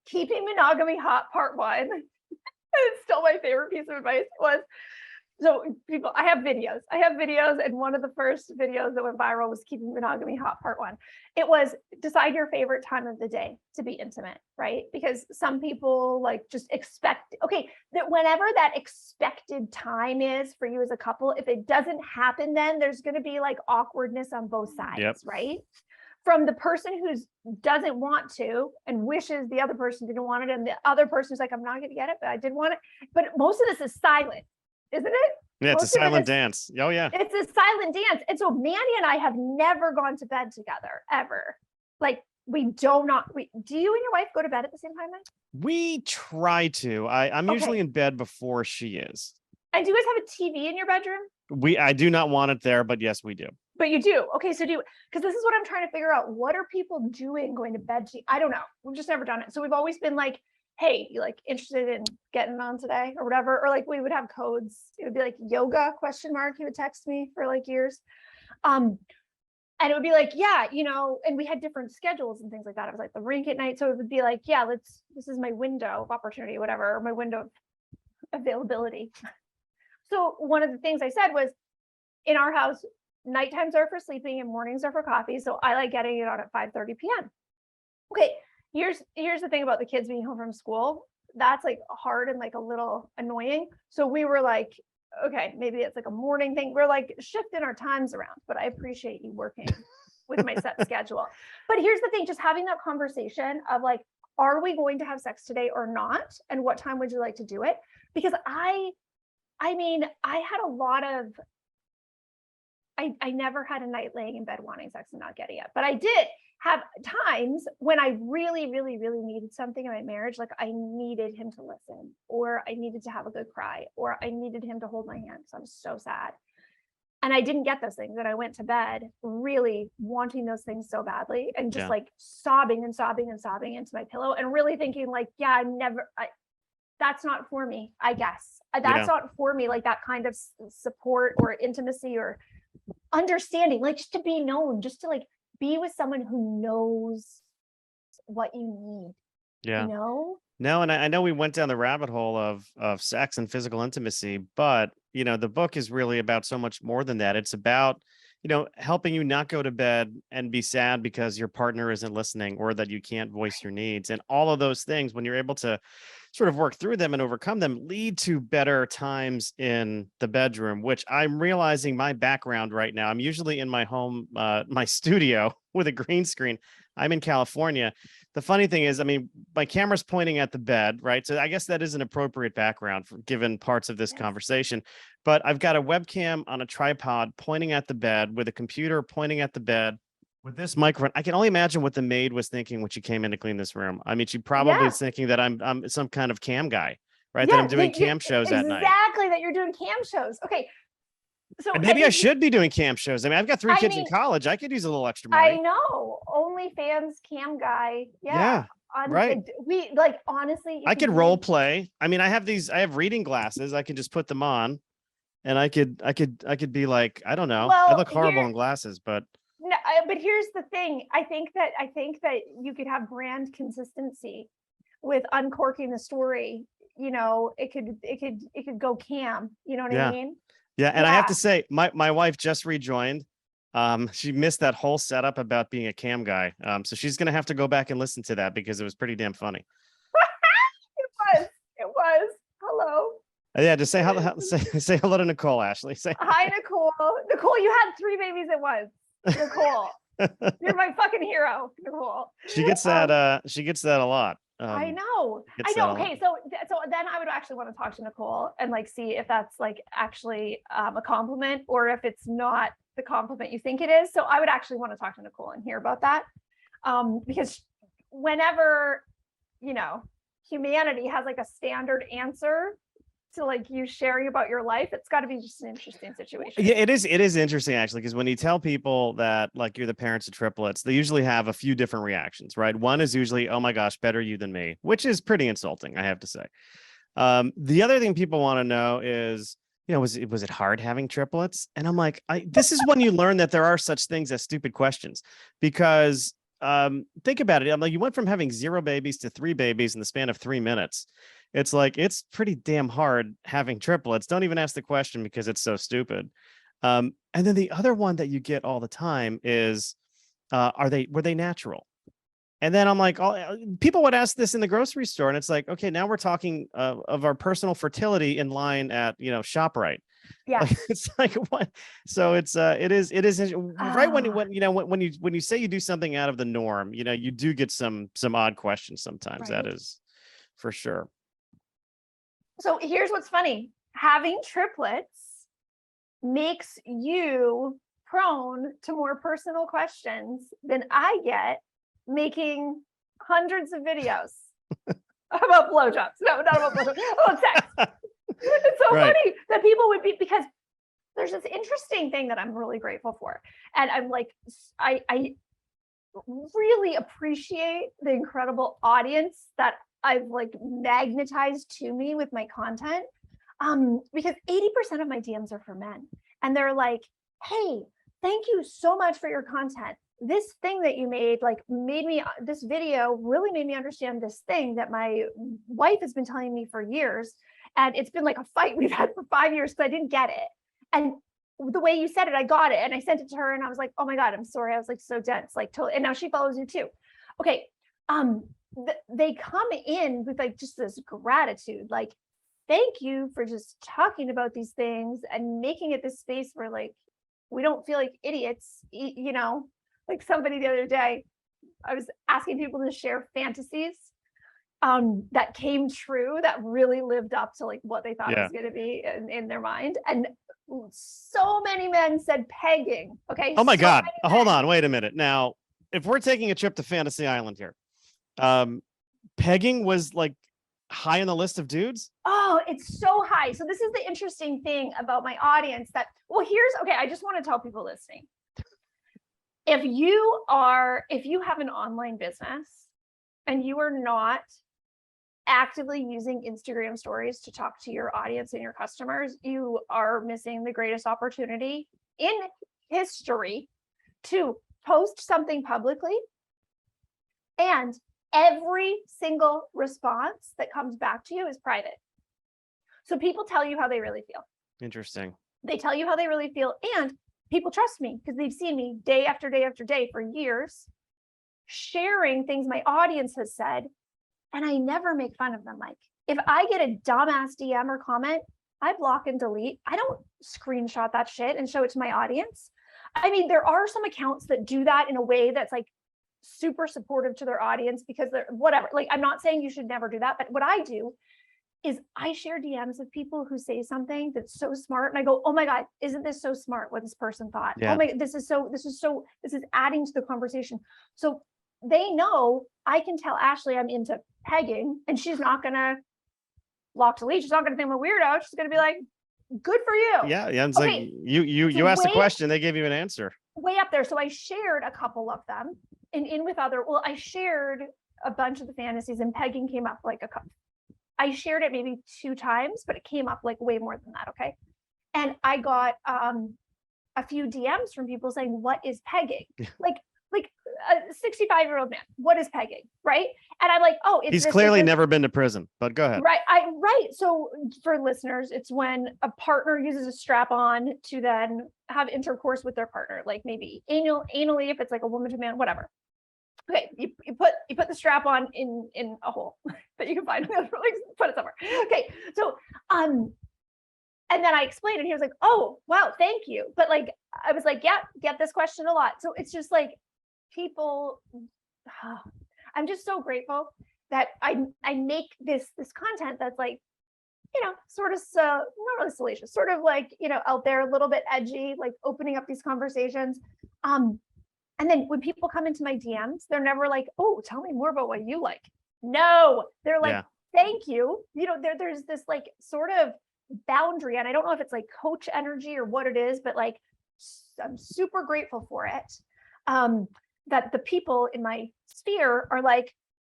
keeping monogamy hot, part 1. It's still my favorite piece of advice was, so people, I have videos, and one of the first videos that went viral was keeping monogamy hot, part 1. It was decide your favorite time of the day to be intimate, right? Because some people like just expect, that whenever that expected time is for you as a couple, if it doesn't happen, then there's going to be like awkwardness on both sides, yep. Right? From the person who doesn't want to and wishes the other person didn't want it, and the other person's like, I'm not going to get it, but I did want it. But most of this is silent, isn't it? Yeah, it's a silent dance. Oh, yeah. It's a silent dance. And so Mandy and I have never gone to bed together, ever. Like, do you and your wife go to bed at the same time, Mike? We try to. I'm usually in bed before she is. And do you guys have a TV in your bedroom? I do not want it there, but yes, we do. But you do. Okay, so because this is what I'm trying to figure out. What are people doing going to bed? I don't know. We've just never done it. So we've always been like, hey, you like interested in getting on today or whatever? Or like we would have codes. It would be like yoga ? He would text me for like years. And it would be like, yeah, and we had different schedules and things like that. I was like the rink at night. So it would be like, yeah, this is my window of opportunity, whatever, or my window of availability. So one of the things I said was, in our house, nighttimes are for sleeping and mornings are for coffee. So I like getting it on at 5:30 p.m. Okay, here's the thing about the kids being home from school. That's like hard and like a little annoying. So we were like, okay, maybe it's like a morning thing. We're like shifting our times around, but I appreciate you working with my set schedule. But here's the thing, just having that conversation of like, are we going to have sex today or not? And what time would you like to do it? Because I I never had a night laying in bed wanting sex and not getting it. But I did have times when I really, really, really needed something in my marriage. Like I needed him to listen, or I needed to have a good cry, or I needed him to hold my hand because I was so sad. And I didn't get those things. And I went to bed really wanting those things so badly, and just like sobbing and sobbing and sobbing into my pillow, and really thinking like, yeah, that's not for me, I guess. That's not for me, like that kind of support or intimacy or understanding, like just to be known, just to like be with someone who knows what you need. Yeah. You know? No, and I know we went down the rabbit hole of sex and physical intimacy, but the book is really about so much more than that. It's about, helping you not go to bed and be sad because your partner isn't listening, or that you can't voice your needs. And all of those things, when you're able to sort of work through them and overcome them, lead to better times in the bedroom, which I'm realizing my background right now. I'm usually in my home, my studio with a green screen. I'm in California. The funny thing is, I mean, my camera's pointing at the bed, right? So I guess that is an appropriate background for given parts of this conversation. But I've got a webcam on a tripod pointing at the bed, with a computer pointing at the bed, with this microphone. I can only imagine what the maid was thinking when she came in to clean this room. I mean, she probably is thinking that I'm some kind of cam guy, right? That I'm doing cam shows at night. Exactly, that you're doing cam shows. Okay. So and maybe I should be doing cam shows. I mean, I've got 3 kids in college. I could use a little extra money. I know. OnlyFans cam guy. Yeah. Right. We like, honestly, I could role play. I mean, I have reading glasses. I can just put them on, and I could be like, I don't know. I look horrible in glasses, but no, but here's the thing. I think that you could have brand consistency with uncorking the story. It could go cam. You know what I mean? Yeah. And I have to say, my wife just rejoined. She missed that whole setup about being a cam guy. So she's gonna have to go back and listen to that, because it was pretty damn funny. It was. Hello. Yeah, just say hello. Say hello to Nicole, Ashleigh. Say hi, Nicole. Nicole, you had 3 babies at once. Nicole, you're my fucking hero, Nicole. She gets that. She gets that a lot. I know. Okay, so then I would actually want to talk to Nicole and like see if that's like actually a compliment, or if it's not the compliment you think it is. So I would actually want to talk to Nicole and hear about that, because whenever humanity has like a standard answer to like you sharing about your life, it's got to be just an interesting situation. Yeah, it is interesting actually, because when you tell people that like you're the parents of triplets, they usually have a few different reactions, right? One is usually, oh my gosh, better you than me, which is pretty insulting, I have to say. The other thing people want to know is, was it hard having triplets? And I'm like, this is when you learn that there are such things as stupid questions, because think about it. I'm like, you went from having 0 babies to 3 babies in the span of 3 minutes. It's like, it's pretty damn hard having triplets. Don't even ask the question, because it's so stupid. And then the other one that you get all the time is, were they natural? And then I'm like, people would ask this in the grocery store, and it's like, okay, now we're talking of our personal fertility in line at, ShopRite. Yeah. Like, it's like what? So it is right when you say you do something out of the norm, you do get some odd questions sometimes. Right. That is for sure. So here's what's funny. Having triplets makes you prone to more personal questions than I get making hundreds of videos about blowjobs. No, not about blowjobs, about sex. It's so funny that people would be, because there's this interesting thing that I'm really grateful for. And I'm like, I really appreciate the incredible audience that I've like magnetized to me with my content. Because 80% of my DMs are for men, and they're like, hey, thank you so much for your content. This thing that you made, this video really made me understand this thing that my wife has been telling me for years. And it's been like a fight we've had for 5 years because I didn't get it. And the way you said it, I got it. And I sent it to her, and I was like, oh my God, I'm sorry. I was like so dense, like totally. And now she follows you too. Okay. They come in with like just this gratitude, like, thank you for just talking about these things and making it this space where like we don't feel like idiots. Like somebody the other day, I was asking people to share fantasies, that came true, that really lived up to like what they thought it Yeah. was going to be in their mind. And so many men said pegging. Okay. Oh my so God. many Hold men. on. Wait a minute. Now, if we're taking a trip to Fantasy Island here, pegging was like high on the list of dudes. Oh, it's so high. So this is the interesting thing about my audience that, well, okay, I just want to tell people listening. If you have an online business and you are not actively using Instagram stories to talk to your audience and your customers, you are missing the greatest opportunity in history to post something publicly, and every single response that comes back to you is private. So people tell you how they really feel. Interesting. They tell you how they really feel, and people trust me because they've seen me day after day after day for years sharing things my audience has said, and I never make fun of them. Like if I get a dumbass DM or comment, I block and delete. I don't screenshot that shit and show it to my audience. I mean, there are some accounts that do that in a way that's like super supportive to their audience because they're whatever. Like, I'm not saying you should never do that, but what I do is I share DMs of people who say something that's so smart, and I go, oh my God, isn't this so smart what this person thought? Yeah. Oh my, this is adding to the conversation. So they know I can tell Ashleigh I'm into pegging, and she's not gonna block delete. She's not gonna think I'm a weirdo. She's gonna be like, good for you. Yeah. It's Okay, like you asked a question, they gave you an answer. way up there. So I shared a couple of them I shared a bunch of the fantasies, and pegging came up like I shared it maybe 2 times, but it came up like way more than that. Okay. And I got a few DMs from people saying, what is pegging? like a 65-year-old man, what is pegging? Right. And I'm like, oh, he's clearly never been to prison, but go ahead. Right. So for listeners, it's when a partner uses a strap-on to then have intercourse with their partner, like maybe anally, if it's like a woman to man, whatever. Okay, you put the strap on in a hole that you can find. Put it somewhere. Okay, so and then I explained it. He was like, "Oh, wow, thank you." But like, I was like, "Yeah, get this question a lot." So it's just like people. I'm just so grateful that I make this content that's like, sort of not really salacious, sort of like out there, a little bit edgy, like opening up these conversations. And then when people come into my DMs, they're never like, oh, tell me more about what you like. No, they're like, thank you. There's this like sort of boundary. And I don't know if it's like coach energy or what it is, but like, I'm super grateful for it. That the people in my sphere are like,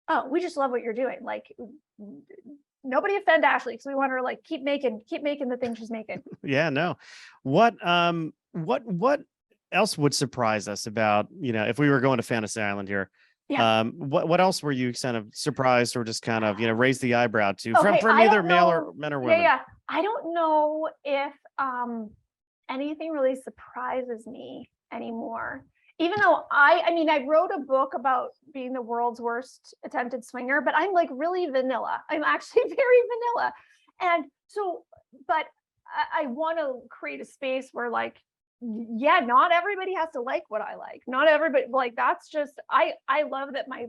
oh, we just love what you're doing. Like, nobody offend Ashleigh because we want her to like keep making the thing she's making. Yeah, no. What else would surprise us about, if we were going to Fantasy Island here? Yeah. What else were you kind of surprised or just kind of, raised the eyebrow to Okay, from either male or men or women? Yeah. I don't know if anything really surprises me anymore. Even though I wrote a book about being the world's worst attempted swinger, but I'm like really vanilla. I'm actually very vanilla. And so, but I want to create a space where like, yeah, not everybody has to like what I like. Not everybody, like, that's just, I love that my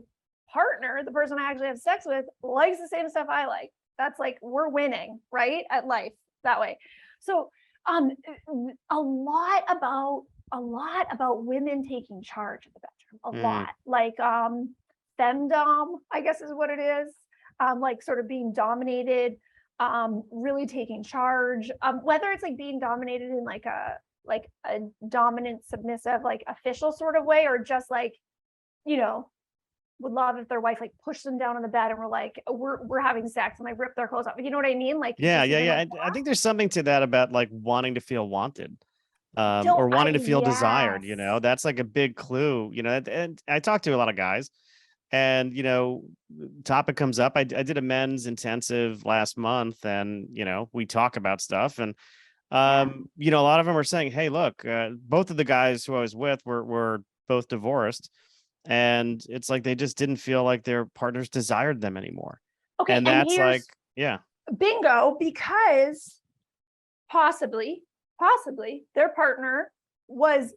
partner, the person I actually have sex with, likes the same stuff I like. That's like, we're winning, right? At life that way. So, a lot about women taking charge of the bedroom, a lot, like, femdom, I guess is what it is. Like sort of being dominated, really taking charge, whether it's like being dominated in like a dominant, submissive, like official sort of way, or just like, would love if their wife like pushed them down on the bed and we're like, we're having sex and like rip their clothes off. You know what I mean? Like, yeah. I think there's something to that about like wanting to feel wanted, or wanting to feel desired. That's like a big clue. And I talk to a lot of guys, and topic comes up. I did a men's intensive last month, and we talk about stuff, and a lot of them are saying, hey, look, both of the guys who I was with were both divorced, and it's like they just didn't feel like their partners desired them anymore. Okay, and that's like, bingo, because possibly their partner was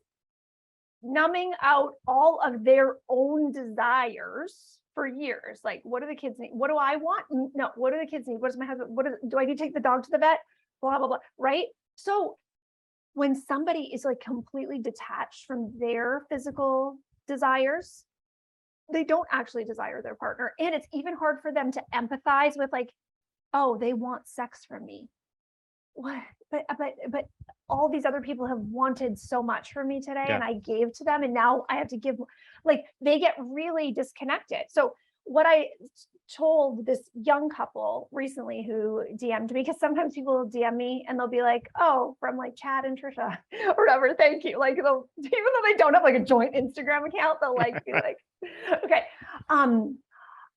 numbing out all of their own desires for years. Like, what do the kids need? What do I want? No, what do the kids need? What does my husband, do I need to take the dog to the vet? Blah, blah, blah, right? So when somebody is like completely detached from their physical desires, they don't actually desire their partner. And it's even hard for them to empathize with like, oh, they want sex from me. What? But all these other people have wanted so much from me today, and I gave to them, and now I have to give. Like, they get really disconnected. So what I told this young couple recently who DM'd me, because sometimes people will DM me and they'll be like, oh, from like Chad and Trisha or whatever, thank you. Like, they'll, even though they don't have like a joint Instagram account, they'll like be like, okay.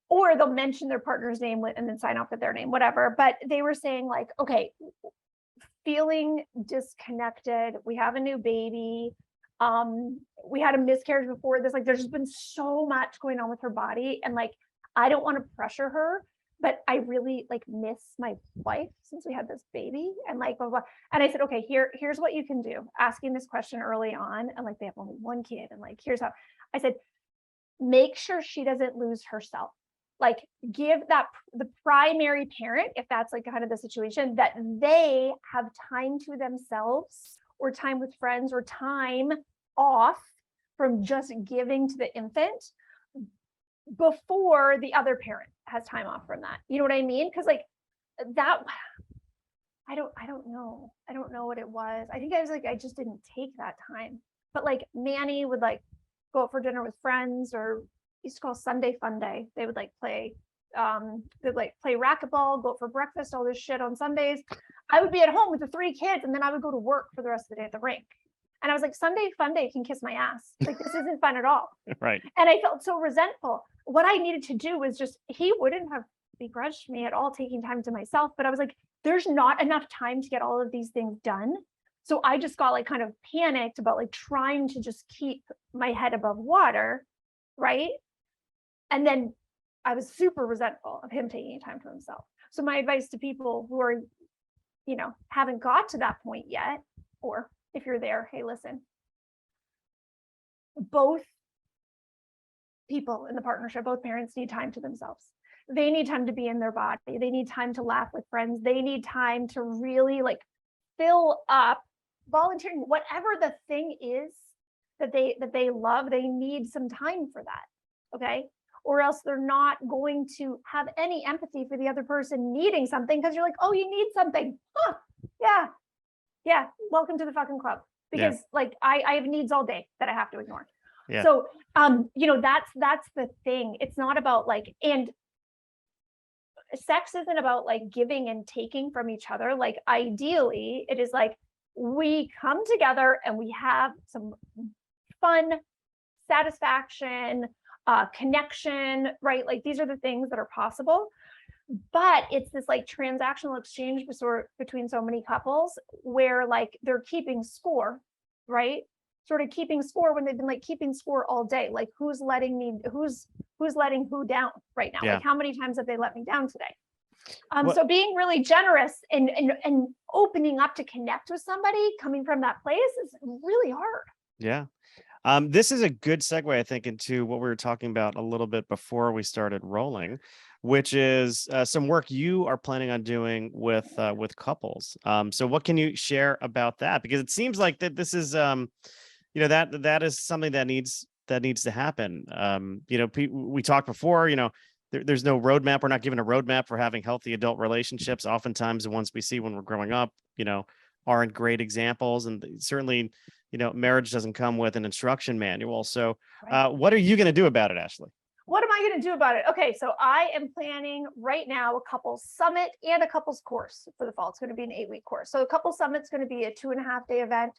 Or they'll mention their partner's name and then sign off with their name, whatever. But they were saying like, okay, feeling disconnected. We have a new baby. We had a miscarriage before this. Like, there's just been so much going on with her body. And like, I don't want to pressure her, but I really like miss my wife since we had this baby and like, blah, blah. And I said, okay, here's what you can do. Asking this question early on. And like, they have only one kid. And like, here's how. I said, make sure she doesn't lose herself. Like, give that the primary parent, if that's like kind of the situation, that they have time to themselves or time with friends or time off from just giving to the infant before the other parent has time off from that. You know what I mean? Because like that, I don't know. I don't know what it was. I think I was like, I just didn't take that time. But like Manny would like go out for dinner with friends, or used to call Sunday fun day. They would like play, they'd like play racquetball, go out for breakfast, all this shit on Sundays. I would be at home with the 3 kids, and then I would go to work for the rest of the day at the rink. And I was like, Sunday fun day can kiss my ass. Like, this isn't fun at all. Right. And I felt so resentful. What I needed to do was just, he wouldn't have begrudged me at all taking time to myself, but I was like, there's not enough time to get all of these things done. So I just got like kind of panicked about like trying to just keep my head above water. Right. And then I was super resentful of him taking time for himself. So my advice to people who are, you know, haven't got to that point yet, or if you're there, hey, listen, both people in the partnership, both parents need time to themselves. They need time to be in their body. They need time to laugh with friends. They need time to really like fill up volunteering, whatever the thing is that they love. They need some time for that. Okay. Or else they're not going to have any empathy for the other person needing something, because you're like, oh, you need something. Huh. Yeah. Welcome to the fucking club. Because like I have needs all day that I have to ignore. Yeah. So you know, that's the thing. It's not about like, and sex isn't about like giving and taking from each other. Like, ideally, it is like we come together and we have some fun, satisfaction, connection, right? Like, these are the things that are possible. But it's this like transactional exchange between so many couples where like they're keeping score, right? Sort of keeping score when they've been like keeping score all day. Like, who's letting who down right now? Yeah. Like, how many times have they let me down today? So being really generous and opening up to connect with somebody coming from that place is really hard. Yeah. This is a good segue, I think, into what we were talking about a little bit before we started rolling, which is some work you are planning on doing with couples. So what can you share about that? Because it seems like that this is, you know, that is something that needs to happen. You know, we talked before, you know, there's no roadmap. We're not given a roadmap for having healthy adult relationships. Oftentimes, the ones we see when we're growing up, you know, aren't great examples, and certainly, you know, marriage doesn't come with an instruction manual. So what are you going to do about it, Ashleigh? What am I going to do about it? Okay, so I am planning right now a couples summit and a couples course for the fall. It's going to be an 8-week course. So a couples summit is going to be a 2.5-day event.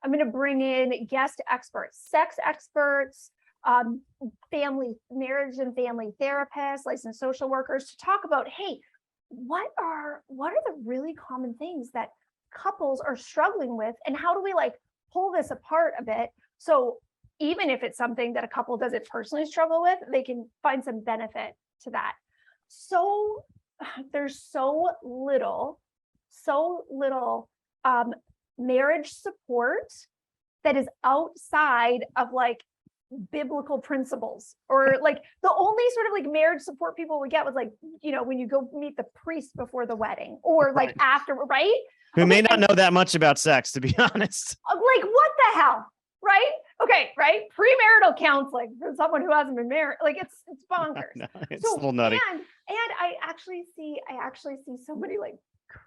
I'm going to bring in guest experts, sex experts, marriage and family therapists, licensed social workers, to talk about, hey, what are the really common things that couples are struggling with, and how do we like pull this apart a bit, so even if it's something that a couple doesn't personally struggle with, they can find some benefit to that. So there's so little marriage support that is outside of like biblical principles, or like the only sort of like marriage support people would get was like, when you go meet the priest before the wedding, or like after, right? Who may not know that much about sex, to be honest. Like, what the hell? Right? Okay, right? Premarital counseling for someone who hasn't been married. Like it's bonkers. No, it's a little nutty. And I actually see so many like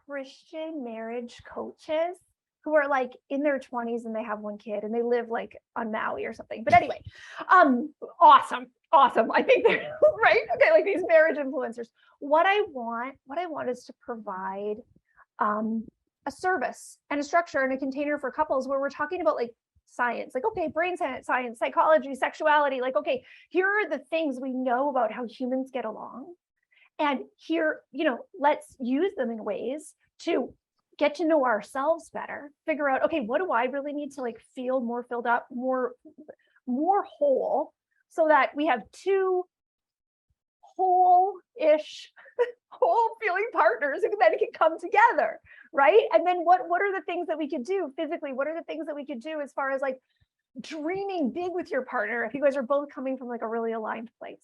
Christian marriage coaches who are like in their 20s and they have one kid and they live like on Maui or something. But anyway, awesome. I think they're right. Okay, like these marriage influencers. What I want is to provide a service and a structure and a container for couples where we're talking about like science, like, okay, brain science, psychology, sexuality, like, okay, here are the things we know about how humans get along. And here, let's use them in ways to get to know ourselves better, figure out, okay, what do I really need to like feel more filled up, more whole, so that we have two whole-ish, whole feeling partners who then can come together, right? And then what are the things that we could do physically? What are the things that we could do as far as like dreaming big with your partner if you guys are both coming from like a really aligned place?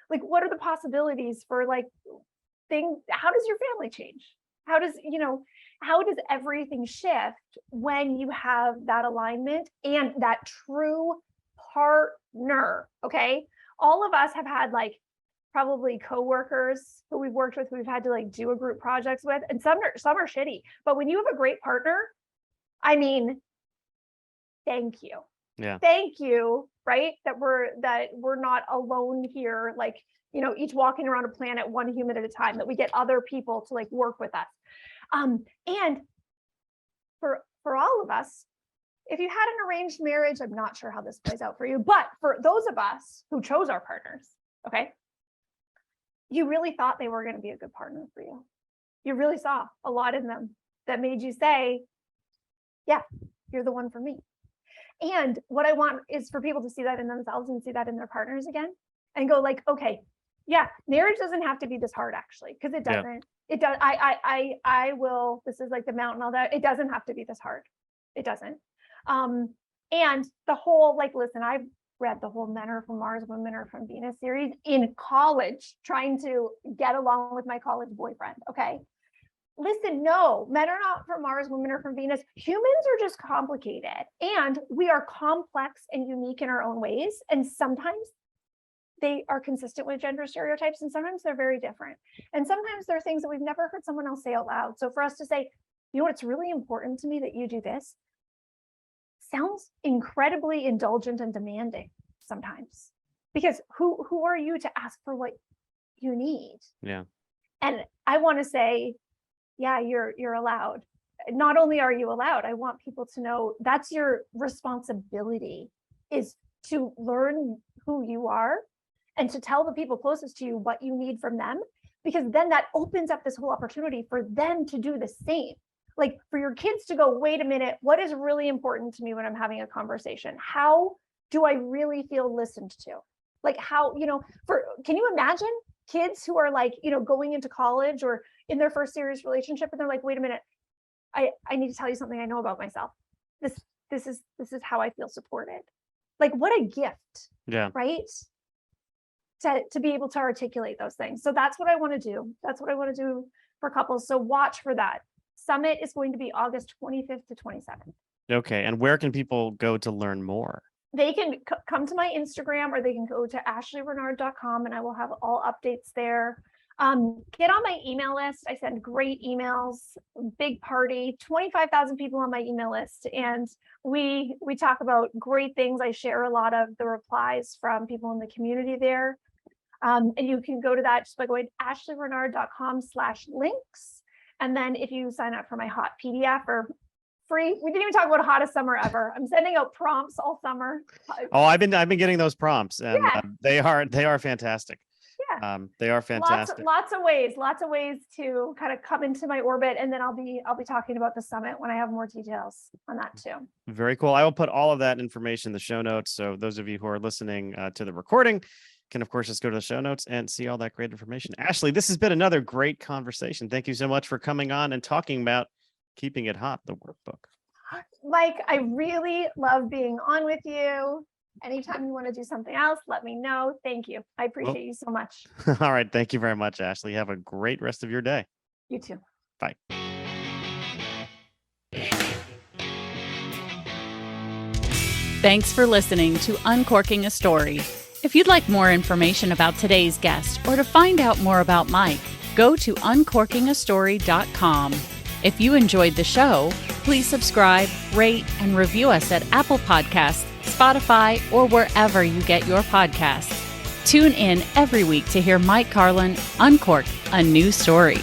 Like, what are the possibilities for like things? How does your family change? How does everything shift when you have that alignment and that true partner? Okay. All of us have had like probably coworkers who we've worked with, who we've had to like do a group projects with, and some are shitty. But when you have a great partner, I mean, thank you. Yeah. Thank you, right? That we're not alone here, like, each walking around a planet one human at a time, that we get other people to like work with us. And for all of us, if you had an arranged marriage, I'm not sure how this plays out for you, but for those of us who chose our partners, okay, you really thought they were going to be a good partner for you. You really saw a lot in them that made you say, yeah, you're the one for me. And what I want is for people to see that in themselves and see that in their partners again, and go like, okay, yeah, marriage doesn't have to be this hard, actually, because it doesn't. Yeah. It does. I will. This is like the mountain, all that. It doesn't have to be this hard. It doesn't. And the whole, like, listen, I've read the whole Men Are From Mars, Women Are From Venus series in college, trying to get along with my college boyfriend. Okay. Listen, no, men are not from Mars, women are from Venus. Humans are just complicated, and we are complex and unique in our own ways. And sometimes they are consistent with gender stereotypes, and sometimes they're very different. And sometimes there are things that we've never heard someone else say out loud. So for us to say, it's really important to me that you do this, sounds incredibly indulgent and demanding sometimes, because who are you to ask for what you need? Yeah. And I want to say, yeah, you're allowed. Not only are you allowed, I want people to know that's your responsibility, is to learn who you are and to tell the people closest to you what you need from them, because then that opens up this whole opportunity for them to do the same. Like for your kids to go, wait a minute, what is really important to me when I'm having a conversation? How do I really feel listened to? Like how, can you imagine kids who are like, going into college or in their first serious relationship, and they're like, wait a minute, I need to tell you something I know about myself. This is how I feel supported. Like what a gift. Yeah. Right. To be able to articulate those things. So that's what I want to do. That's what I want to do for couples. So watch for that. Summit is going to be August 25th to 27th. Okay. And where can people go to learn more? They can come to my Instagram, or they can go to ashleighrenard.com, and I will have all updates there. Get on my email list. I send great emails, big party, 25,000 people on my email list. And we talk about great things. I share a lot of the replies from people in the community there. And you can go to that just by going to ashleighrenard.com/links. And then if you sign up for my hot PDF or free, we didn't even talk about hottest summer ever. I'm sending out prompts all summer. Oh, I've been getting those prompts, and they are fantastic. Yeah. They are fantastic. Lots of ways to kind of come into my orbit, and then I'll be talking about the summit when I have more details on that too. Very cool. I will put all of that information in the show notes, so those of you who are listening to the recording can, of course, just go to the show notes and see all that great information. Ashleigh, this has been another great conversation. Thank you so much for coming on and talking about Keeping It Hot, the workbook. Mike, I really love being on with you. Anytime you want to do something else, let me know. Thank you. I appreciate you so much. All right. Thank you very much, Ashleigh. Have a great rest of your day. You too. Bye. Thanks for listening to Uncorking a Story. If you'd like more information about today's guest or to find out more about Mike, go to uncorkingastory.com. If you enjoyed the show, please subscribe, rate, and review us at Apple Podcasts, Spotify, or wherever you get your podcasts. Tune in every week to hear Mike Carlin uncork a new story.